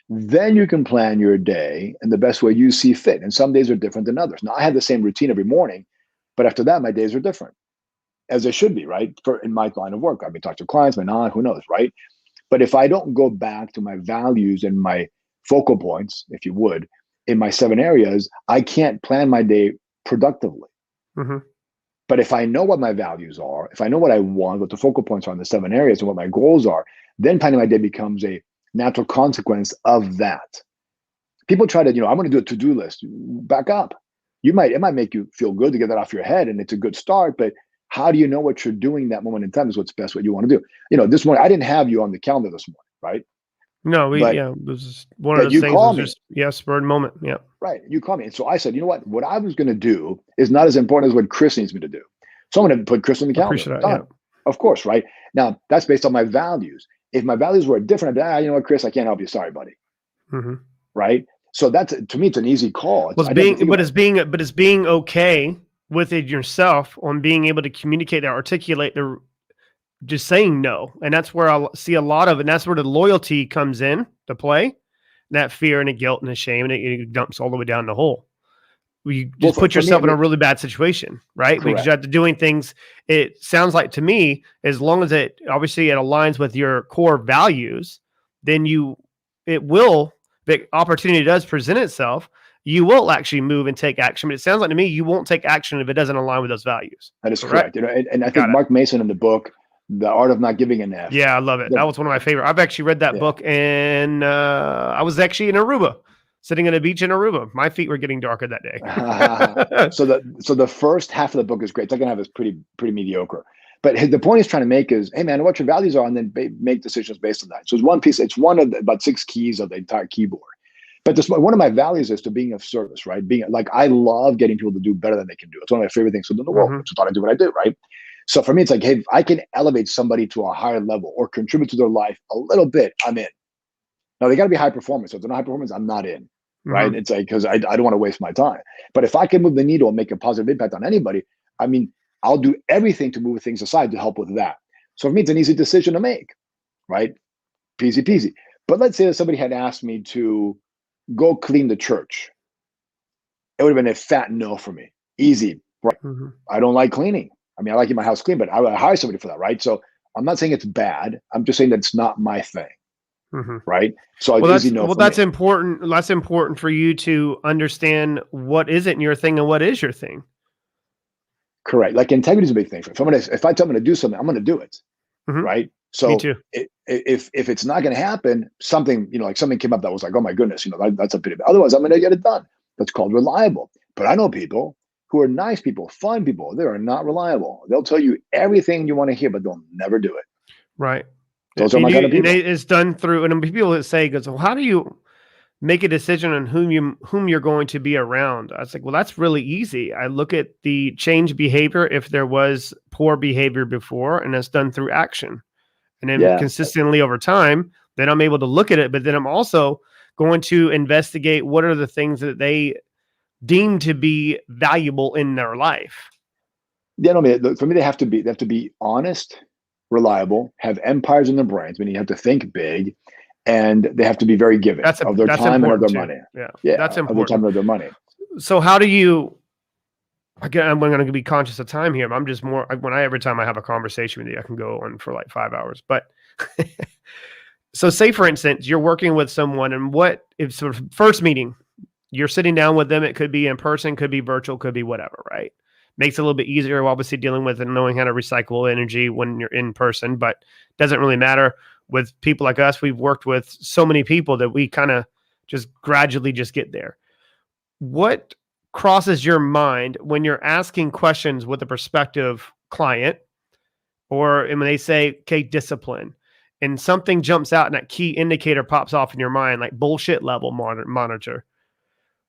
then you can plan your day in the best way you see fit. And some days are different than others. Now, I have the same routine every morning, but after that, my days are different, as they should be, right? In my line of work, I've been talking to clients, my non, who knows, right? But if I don't go back to my values and my focal points, if you would, in my 7 areas, I can't plan my day productively. Mm-hmm. But if I know what my values are, if I know what I want, what the focal points are in the 7 areas and what my goals are, then planning my day becomes a natural consequence of that. People try to, I'm going to do a to-do list. Back up. It might make you feel good to get that off your head, and it's a good start, but how do you know what you're doing that moment in time is what's best, what you want to do? This morning, I didn't have you on the calendar this morning, right? No, it was one of those you things. called Was just, spur of the moment. Yeah. Right. You called me. And so I said, you know what I was going to do is not as important as what Chris needs me to do. So I'm going to put Chris on the calendar. Appreciate that, yeah. Of course, right? Now, that's based on my values. If my values were different, I'd be, you know what, Chris, I can't help you. Sorry, buddy. Mm-hmm. Right. So that's, to me, it's an easy call. It's being okay with it yourself, on being able to communicate and articulate just saying no. And that's where I'll see a lot of it. And that's where the loyalty comes in to play. That fear and the guilt and the shame, and it dumps all the way down the hole. You just put yourself in a really bad situation, right? Correct. Because you have to doing things. It sounds like to me, as long as it aligns with your core values, then the opportunity does present itself, you will actually move and take action. But it sounds like to me, you won't take action if it doesn't align with those values. That is correct. And I think Mark Mason in the book, The Art of Not Giving an F. Yeah, I love it. That was one of my favorite. I've actually read that book, and I was actually in Aruba, sitting on a beach in Aruba. My feet were getting darker that day. So the first half of the book is great. Second half is pretty mediocre. But the point he's trying to make is, hey man, what your values are, and then make decisions based on that. So it's one piece. It's one of about 6 keys of the entire keyboard. But one of my values is to being of service, right? Being like, I love getting people to do better than they can do. It's one of my favorite things in the world. Mm-hmm. It's what I do what I do, right? So for me, it's like, hey, if I can elevate somebody to a higher level or contribute to their life a little bit, I'm in. Now they got to be high performance. So if they're not high performance, I'm not in, right? Mm-hmm. It's like, because I don't want to waste my time. But if I can move the needle and make a positive impact on anybody, I mean, I'll do everything to move things aside to help with that. So for me, it's an easy decision to make, right? Peasy peasy. But let's say that somebody had asked me to go clean the church. It would have been a fat no for me. Easy, right? Mm-hmm. I don't like cleaning. I mean, I like keeping my house clean, but I would hire somebody for that, right? So I'm not saying it's bad. I'm just saying that it's not my thing, right? So that's important. That's important for you to understand what isn't your thing and what is your thing. Correct. Like integrity is a big thing. If I tell them to do something, I'm going to do it, right? So me too. If it's not going to happen, something, like something came up that was like, oh my goodness, that's a bit. Otherwise, I'm going to get it done. That's called reliable. But I know people who are nice people, fun people. They are not reliable. They'll tell you everything you want to hear, but they'll never do it. Right. Those are my kind of people. And it's done through, and people that say, well, how do you make a decision on whom you're going to be around? I was like, well, that's really easy. I look at the change behavior if there was poor behavior before, and it's done through action. And then consistently over time, then I'm able to look at it, but then I'm also going to investigate what are the things that they deem to be valuable in their life. Yeah, no, for me, they have to be honest, reliable, have empires in their brains, meaning you have to think big, and they have to be very giving of their time and of their money. Yeah, that's important. Of their time and of their money. So how do you? Again, I'm going to be conscious of time here. But I'm just more every time I have a conversation with you, I can go on for like 5 hours. But so, say for instance, you're working with someone, and what if sort of first meeting? You're sitting down with them. It could be in person, could be virtual, could be whatever, right? Makes it a little bit easier, obviously, dealing with and knowing how to recycle energy when you're in person, but doesn't really matter with people like us. We've worked with so many people that we kind of just gradually just get there. What crosses your mind when you're asking questions with a prospective client, or when they say, okay, discipline, and something jumps out and that key indicator pops off in your mind, like bullshit level monitor?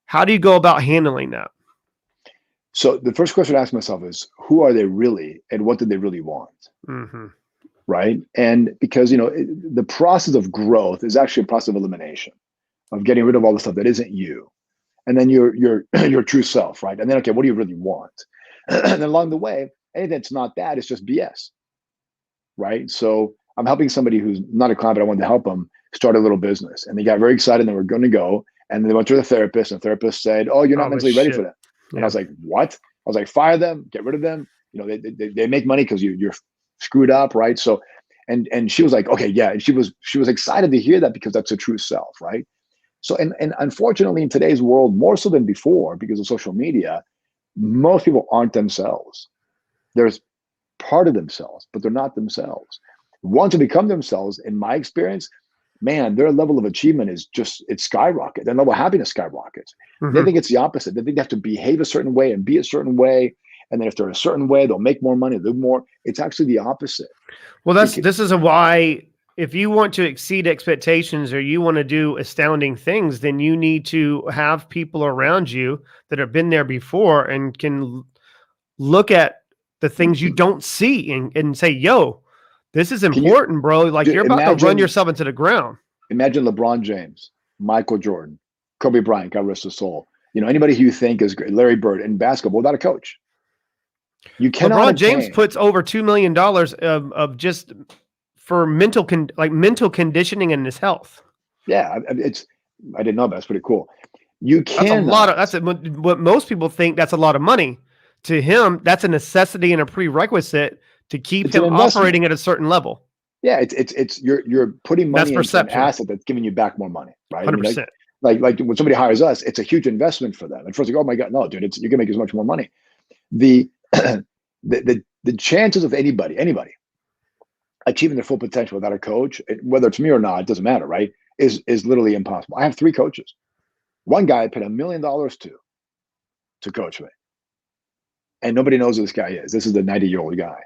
How do you go about handling that? So the first question I ask myself is, who are they really, and what do they really want? Mm-hmm. Right? And because, the process of growth is actually a process of elimination, of getting rid of all the stuff that isn't you. And then your true self, right? And then, okay, what do you really want? And then along the way, anything that's not that is just BS, right? So I'm helping somebody who's not a client, but I wanted to help them start a little business. And they got very excited and they were going to go. And they went to the therapist, and the therapist said, oh, you're not mentally ready for that. And I was like, what? I was like, fire them, get rid of them. They make money because you're screwed up, right? So, and she was like, okay, yeah. And she was excited to hear that because that's a true self, right? So, and unfortunately, in today's world, more so than before, because of social media, most people aren't themselves. There's part of themselves, but they're not themselves. Once they become themselves, in my experience, man, their level of achievement is just, it skyrockets. Their level of happiness skyrockets. They think it's the opposite. They think they have to behave a certain way and be a certain way. And then if they're a certain way, they'll make more money, live more. It's actually the opposite. Well, this is why, if you want to exceed expectations or you want to do astounding things, then you need to have people around you that have been there before and can look at the things you don't see and say, yo, this is important, bro. Like, you're about to run yourself into the ground. Imagine LeBron James, Michael Jordan, Kobe Bryant, God rest his soul. You know, anybody who you think is great, Larry Bird, in basketball without a coach. You cannot. LeBron James puts over $2 million of just for mental conditioning and his health. Yeah, I didn't know that. That's pretty cool. You can. That's what most people think. That's a lot of money. To him, that's a necessity and a prerequisite to keep him operating at a certain level. Yeah, you're putting money into an asset that's giving you back more money, right? 100%. Like when somebody hires us, it's a huge investment for them. And first, like, oh my God, no, dude, you can make as much more money. The chances of anybody achieving their full potential without a coach, whether it's me or not, it doesn't matter, right? Is literally impossible. I have 3 coaches. One guy I paid $1 million to coach me, and nobody knows who this guy is. This is the 90-year-old guy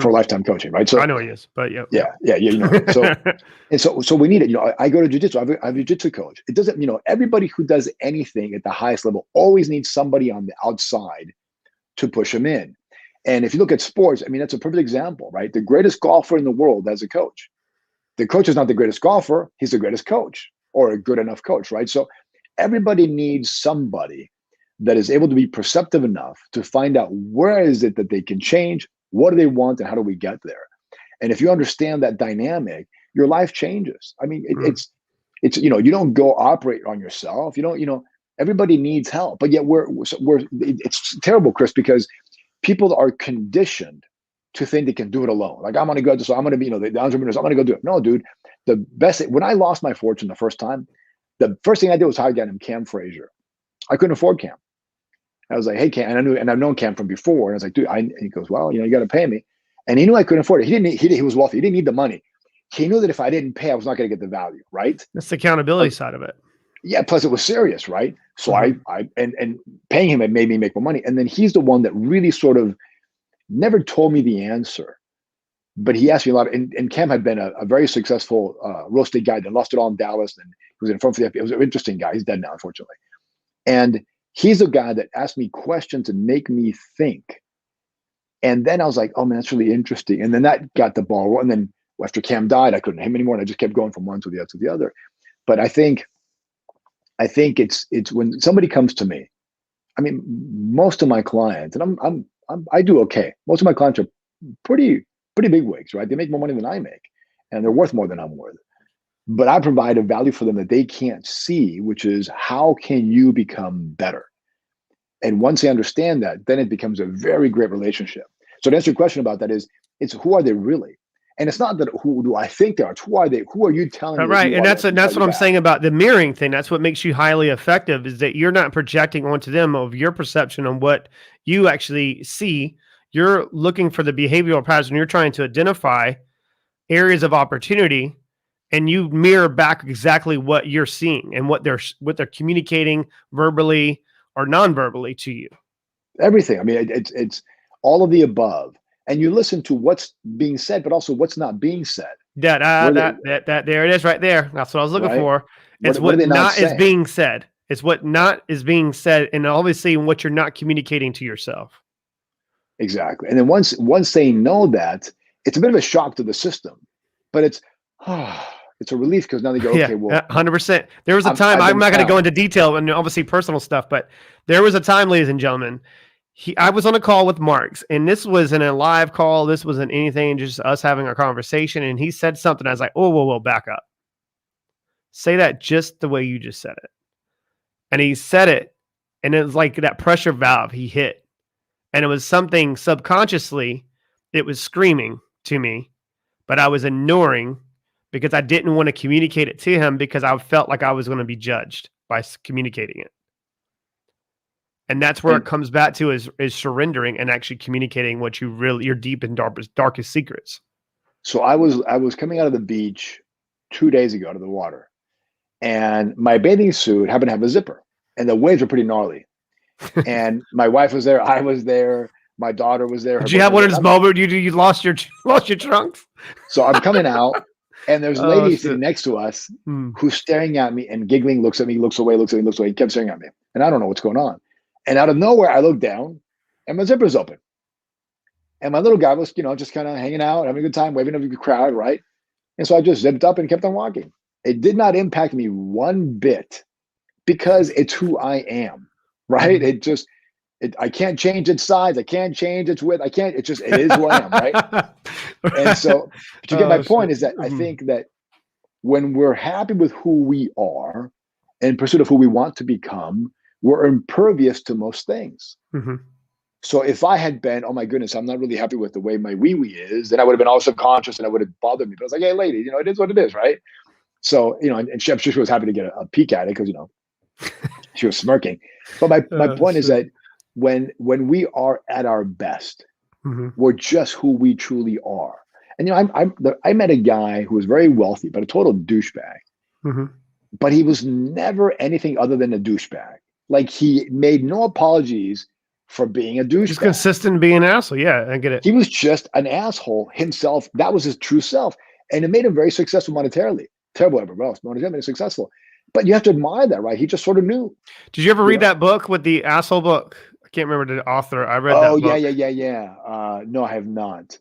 for lifetime coaching, right? So I know he is, but yeah, you know. So we need it. You know, I go to jiu-jitsu. I have a jiu-jitsu coach. It doesn't, you know, everybody who does anything at the highest level always needs somebody on the outside to push them in. And if you look at sports, I mean, that's a perfect example, right? The greatest golfer in the world has a coach. The coach is not the greatest golfer. He's the greatest coach, or a good enough coach, right? So everybody needs somebody that is able to be perceptive enough to find out where is it that they can change, what do they want, and how do we get there? And if you understand that dynamic, your life changes. I mean, it's you know, you don't go operate on yourself. You don't, you know, everybody needs help, but yet it's terrible, Chris, because people are conditioned to think they can do it alone. Like, I'm going to go, so I'm going to be, you know, the entrepreneurs, I'm going to go do it. No, dude, the best thing, when I lost my fortune the first time, the first thing I did was hire a guy named 𝘾𝙧𝙧𝙀. I couldn't afford Cam. I was like, hey, Cam, and I've known Cam from before. And I was like, dude, and he goes, well, you know, you got to pay me. And he knew I couldn't afford it. He was wealthy. He didn't need the money. He knew that if I didn't pay, I was not going to get the value, right? That's the accountability side of it. Yeah, plus it was serious, right? So I paying him, it made me make more money. And then he's the one that really sort of never told me the answer, but he asked me a lot. And Cam had been a very successful real estate guy that lost it all in Dallas, and he was in front of the FBI. It was an interesting guy. He's dead now, unfortunately. And he's a guy that asked me questions and make me think. And then I was like, oh man, that's really interesting. And then that got the ball rolling. And then after Cam died, I couldn't hit him anymore. And I just kept going from one to the other. But I think it's when somebody comes to me, I mean, most of my clients, and I do okay. Most of my clients are pretty big wigs, right? They make more money than I make, and they're worth more than I'm worth. But I provide a value for them that they can't see, which is, how can you become better? And once they understand that, then it becomes a very great relationship. So to answer your question about that it's who are they really? And it's not that who do I think they are, it's who are they? Who are you telling me? Right. And that's what I'm saying about the mirroring thing. That's what makes you highly effective, is that you're not projecting onto them of your perception on what you actually see. You're looking for the behavioral patterns, and you're trying to identify areas of opportunity, and you mirror back exactly what you're seeing and what they're communicating verbally or non-verbally to you. Everything. I mean, it's all of the above. And you listen to what's being said, but also what's not being said. That there it is right there. That's what I was looking for. It's what not is being said. It's what not is being said, and obviously what you're not communicating to yourself. Exactly. And then once they know that, it's a bit of a shock to the system, but it's a relief, because now they go, okay, well, 100%. There was a time, I'm not going to go into detail and obviously personal stuff, but there was a time, ladies and gentlemen, I was on a call with Marx, and this wasn't a live call. This wasn't anything, just us having a conversation. And he said something. I was like, oh, whoa, back up. Say that just the way you just said it. And he said it, and it was like that pressure valve he hit. And it was something subconsciously, it was screaming to me, but I was ignoring because I didn't want to communicate it to him because I felt like I was going to be judged by communicating it. And that's where it comes back to is surrendering and actually communicating what you really, your deep and darkest secrets. So I was coming out of the beach 2 days ago out of the water, and my bathing suit happened to have a zipper, and the waves were pretty gnarly. And my wife was there, I was there, my daughter was there. Did you have one of those moments you lost your trunks? So I'm coming out, and there's a lady sitting next to us who's staring at me and giggling, looks at me, looks away, looks at me, looks away. He kept staring at me, and I don't know what's going on. And out of nowhere, I look down, and my zipper's open. And my little guy was, just kind of hanging out, having a good time, waving to the crowd, right? And so I just zipped up and kept on walking. It did not impact me one bit because it's who I am, right? I can't change its size. I can't change its width. It is who I am, right? And so, but you get my point is that I think that when we're happy with who we are in pursuit of who we want to become, we're impervious to most things. So if I had been, oh my goodness, I'm not really happy with the way my wee-wee is, then I would have been all subconscious and it would have bothered me. But I was like, hey, lady, it is what it is, right? So, and I'm sure she was happy to get a peek at it because, she was smirking. But my point is that when we are at our best, we're just who we truly are. And, I met a guy who was very wealthy, but a total douchebag. But he was never anything other than a douchebag. Like, he made no apologies for being a douchebag. He's consistent being an asshole. Yeah, I get it. He was just an asshole himself. That was his true self. And it made him very successful monetarily. Terrible everywhere else. Monetarily, but successful. But you have to admire that, right? He just sort of knew. Did you ever read that book with the asshole book? I can't remember the author. I read that book. Oh, yeah. No, I have not.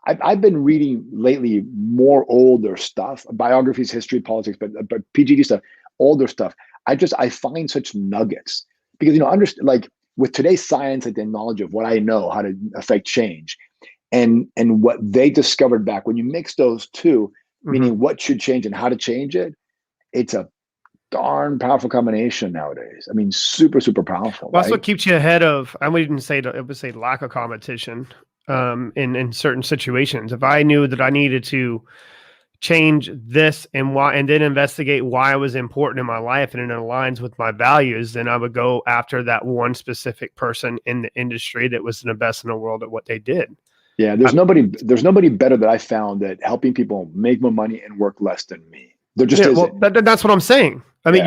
I've been reading lately more older stuff, biographies, history, politics, but PGD stuff, older stuff. I find such nuggets because, like with today's science and the knowledge of what I know, how to affect change and what they discovered back when you mix those two, meaning what should change and how to change it, it's a darn powerful combination nowadays. I mean, super, super powerful. Well, that's what keeps you ahead of, I wouldn't say, it would say lack of competition in certain situations. If I knew that I needed to change this and why, and then investigate why it was important in my life and it aligns with my values, then I would go after that one specific person in the industry that was the best in the world at what they did. Yeah, there's nobody better that I found at helping people make more money and work less than me. There just isn't. Well, that's what I'm saying. I mean,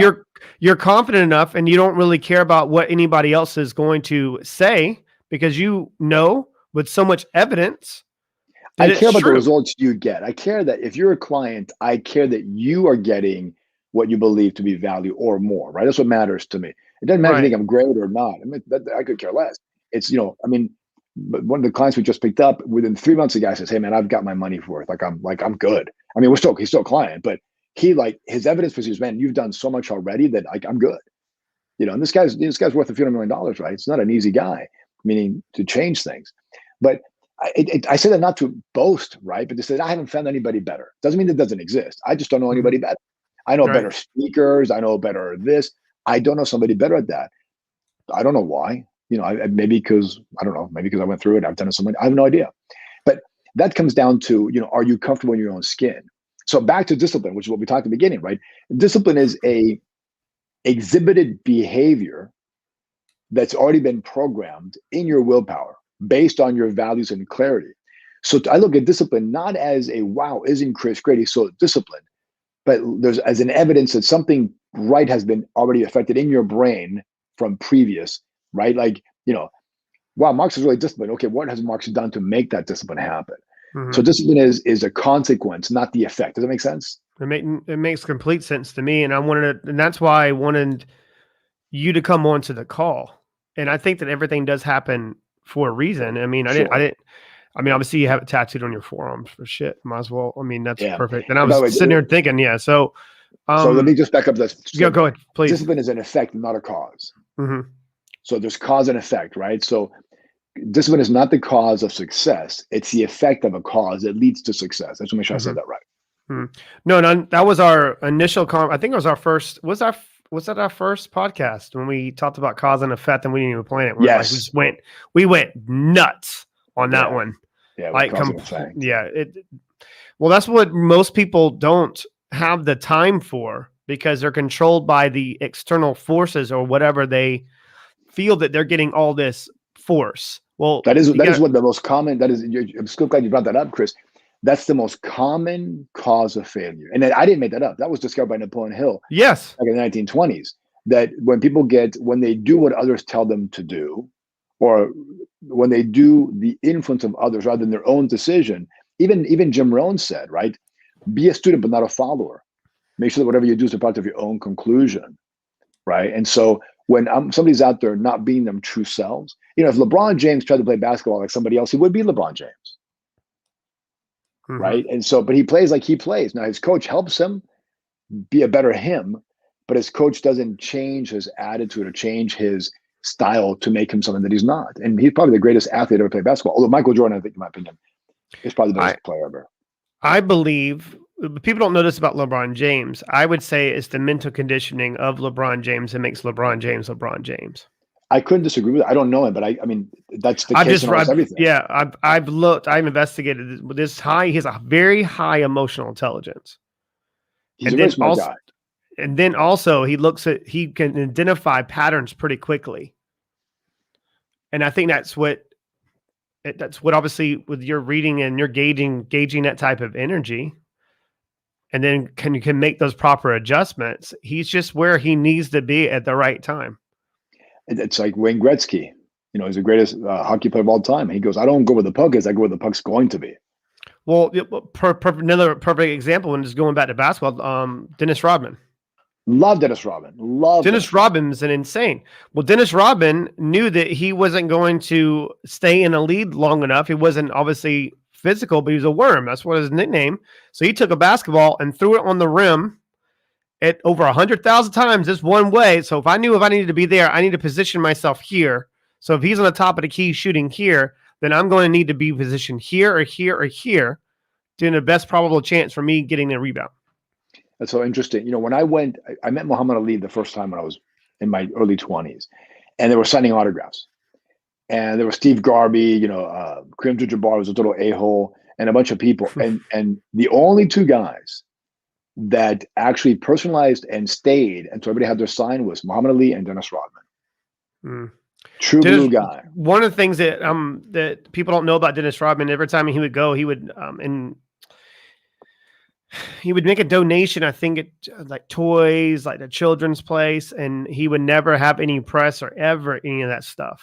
you're confident enough and you don't really care about what anybody else is going to say because with so much evidence. I care about the results you get. I care that if you're a client, I care that you are getting what you believe to be value or more, right? That's what matters to me. It doesn't matter if you think I'm great or not. I mean, I could care less. It's, but one of the clients we just picked up, within 3 months, the guy says, hey man, I've got my money's worth. I'm good. I mean, he's still a client, but his evidence was, man, you've done so much already that I'm good. And this guy's worth a few $100 million, right? It's not an easy guy, meaning to change things. But I say that not to boast, right? But to say I haven't found anybody better. Doesn't mean it doesn't exist. I just don't know anybody better. I know better speakers. I know better this. I don't know somebody better at that. I don't know why. Maybe because I don't know. Maybe because I went through it. I've done it so much. I have no idea. But that comes down to are you comfortable in your own skin? So back to discipline, which is what we talked at the beginning, right? Discipline is a exhibited behavior that's already been programmed in your willpower, based on your values and clarity. So I look at discipline not as a, wow, isn't Chris great, he's so disciplined, but there's as an evidence that something right has been already affected in your brain from previous, right? Like, wow, Marx is really disciplined. Okay, what has Marx done to make that discipline happen? So discipline is a consequence, not the effect. Does that make sense? It makes complete sense to me. And and that's why I wanted you to come on to the call. And I think that everything does happen for a reason. I mean, I didn't. I mean, obviously you have it tattooed on your forearms for shit. Might as well. I mean, that's perfect. And I was sitting there thinking, So let me just back up this. So go ahead, please. Discipline is an effect, not a cause. So there's cause and effect, right? So discipline is not the cause of success. It's the effect of a cause that leads to success. I just want to make sure I said that right. No, that was our initial I think it was our first. Was that our first podcast when we talked about cause and effect and we didn't even plan it? Yes. We went nuts on that one. Yeah. Well, that's what most people don't have the time for, because they're controlled by the external forces or whatever. They feel that they're getting all this force. Well, that is what the most common, I'm so glad you brought that up, Chris. That's the most common cause of failure. And I didn't make that up. That was discovered by Napoleon Hill. Yes. Back in the 1920s, that when they do what others tell them to do, or when they do the influence of others rather than their own decision, even Jim Rohn said, right? Be a student, but not a follower. Make sure that whatever you do is a part of your own conclusion, right? And so when somebody's out there not being them true selves, if LeBron James tried to play basketball like somebody else, he would be LeBron James. Right. And so, but he plays like he plays. Now his coach helps him be a better him, but his coach doesn't change his attitude or change his style to make him something that he's not. And he's probably the greatest athlete ever played basketball. Although Michael Jordan, I think, in my opinion, is probably the best player ever. I believe people don't know this about LeBron James. I would say it's the mental conditioning of LeBron James that makes LeBron James LeBron James. I couldn't disagree with it. I don't know him, but I mean, that's the case in almost everything. Yeah, I've looked, I've investigated this. He has a very high emotional intelligence. He's a very smart guy. And then also he can identify patterns pretty quickly. And I think that's what obviously with your reading and you're gauging that type of energy. And then you can make those proper adjustments. He's just where he needs to be at the right time. It's like Wayne Gretzky, he's the greatest hockey player of all time. He goes, I don't go where the puck is, I go where the puck's going to be. Well, another perfect example, and just going back to basketball, Dennis Rodman. Love Dennis Rodman. Dennis Rodman's an insane. Well, Dennis Rodman knew that he wasn't going to stay in a lead long enough. He wasn't obviously physical, but he was a worm. That's what his nickname. So he took a basketball and threw it on the rim at over 100,000 times this one way. So if I needed to be there, I need to position myself here. So if he's on the top of the key shooting here, then I'm going to need to be positioned here or here or here, doing the best probable chance for me getting the rebound. That's so interesting. When I met Muhammad Ali the first time when I was in my early 20s, and they were signing autographs. And there was Steve Garvey, Kareem Abdul-Jabbar was a total a-hole, and a bunch of people. And the only two guys that actually personalized and stayed, and so everybody had their sign, was Muhammad Ali and Dennis Rodman. True blue guy. One of the things that that people don't know about Dennis Rodman, every time he would go, he would make a donation, I think, like toys, like the children's place, and he would never have any press or ever any of that stuff.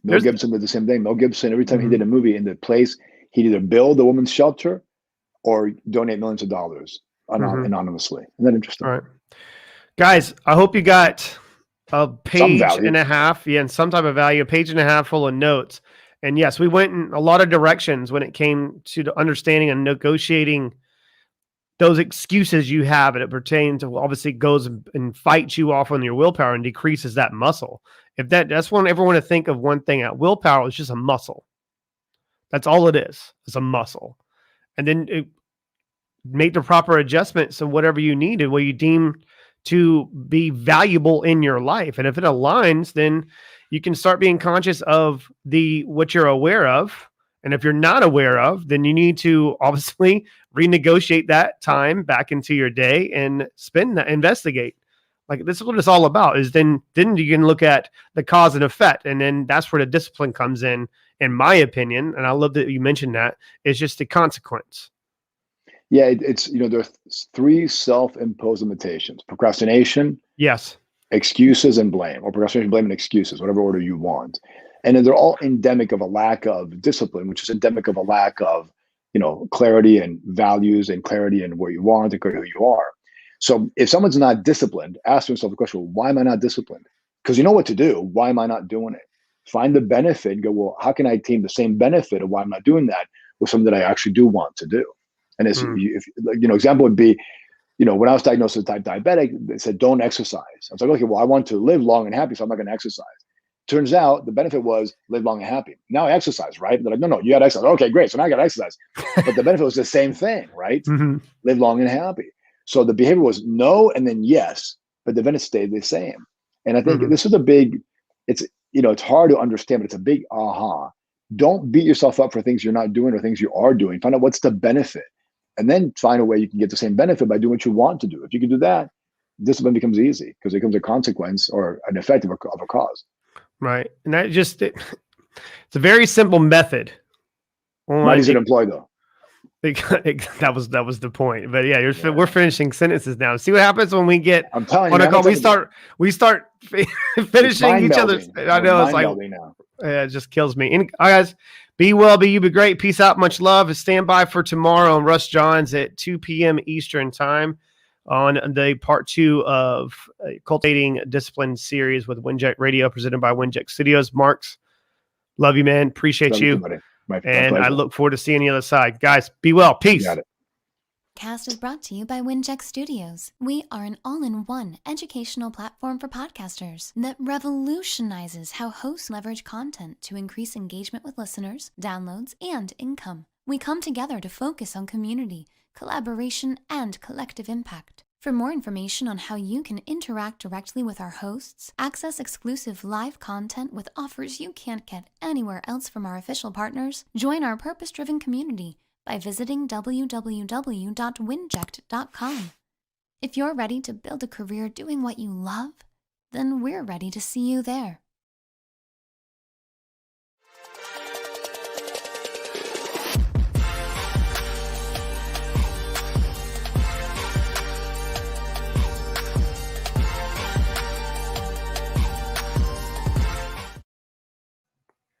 Mel Gibson did the same thing. Mel Gibson, every time he did a movie in the place, he'd either build a woman's shelter or donate millions of dollars anonymously. Isn't that interesting? All right. Guys, I hope you got a page and a half, and some type of value, a page and a half full of notes. And yes, we went in a lot of directions when it came to the understanding and negotiating those excuses you have, and it pertains to, obviously goes and fights you off on your willpower and decreases that muscle. That's when everyone to think of one thing out. Willpower is just a muscle. That's all it is. It's a muscle. And then make the proper adjustments and whatever you need and what you deem to be valuable in your life. And if it aligns, then you can start being conscious of what you're aware of. And if you're not aware of, then you need to obviously renegotiate that time back into your day and investigate. Like, this is what it's all about, is then you can look at the cause and effect. And then that's where the discipline comes in my opinion. And I love that you mentioned that. It's just the consequence. Yeah, it's there are three self-imposed limitations: procrastination, yes, excuses, and blame, or procrastination, blame, and excuses, whatever order you want. And then they're all endemic of a lack of discipline, which is endemic of a lack of clarity and values, and clarity in where you want and who you are. So if someone's not disciplined, ask yourself the question: well, why am I not disciplined? Because you know what to do. Why am I not doing it? Find the benefit and go, well, how can I attain the same benefit of why I'm not doing that with something that I actually do want to do? And it's, example would be, when I was diagnosed as type diabetic, they said, don't exercise. I was like, okay, well, I want to live long and happy, so I'm not going to exercise. Turns out the benefit was live long and happy. Now I exercise, right? They're like, no, you got to exercise. Okay, great. So now I got to exercise. But the benefit was the same thing, right? Live long and happy. So the behavior was no and then yes, but the benefit stayed the same. And I think this is it's hard to understand, but it's a big aha. Don't beat yourself up for things you're not doing or things you are doing. Find out what's the benefit. and then find a way you can get the same benefit by doing what you want to do. If you can do that, discipline becomes easy because it becomes a consequence or an effect of a cause. Right. And that just, it's a very simple method. Not easy to employ though. That was the point. But yeah, we're finishing sentences now. See what happens when we get I'm telling on you, a call. We start finishing each other's. I know, it's like, now. it just kills me. And, all right, guys, be well, be you, be great. Peace out. Much love. Stand by for tomorrow on Russ Johns at 2 p.m. Eastern time on the part 2 of Cultivating Discipline series with Winject Radio, presented by Winject Studios. Marx, love you, man. Appreciate you. And I look forward to seeing you on the other side. Guys, be well. Peace. Cast is brought to you by Winject Studios. We are an all-in-one educational platform for podcasters that revolutionizes how hosts leverage content to increase engagement with listeners, downloads, and income. We come together to focus on community, collaboration, and collective impact. For more information on how you can interact directly with our hosts, access exclusive live content with offers you can't get anywhere else from our official partners, join our purpose-driven community by visiting www.winject.com. If you're ready to build a career doing what you love, then we're ready to see you there.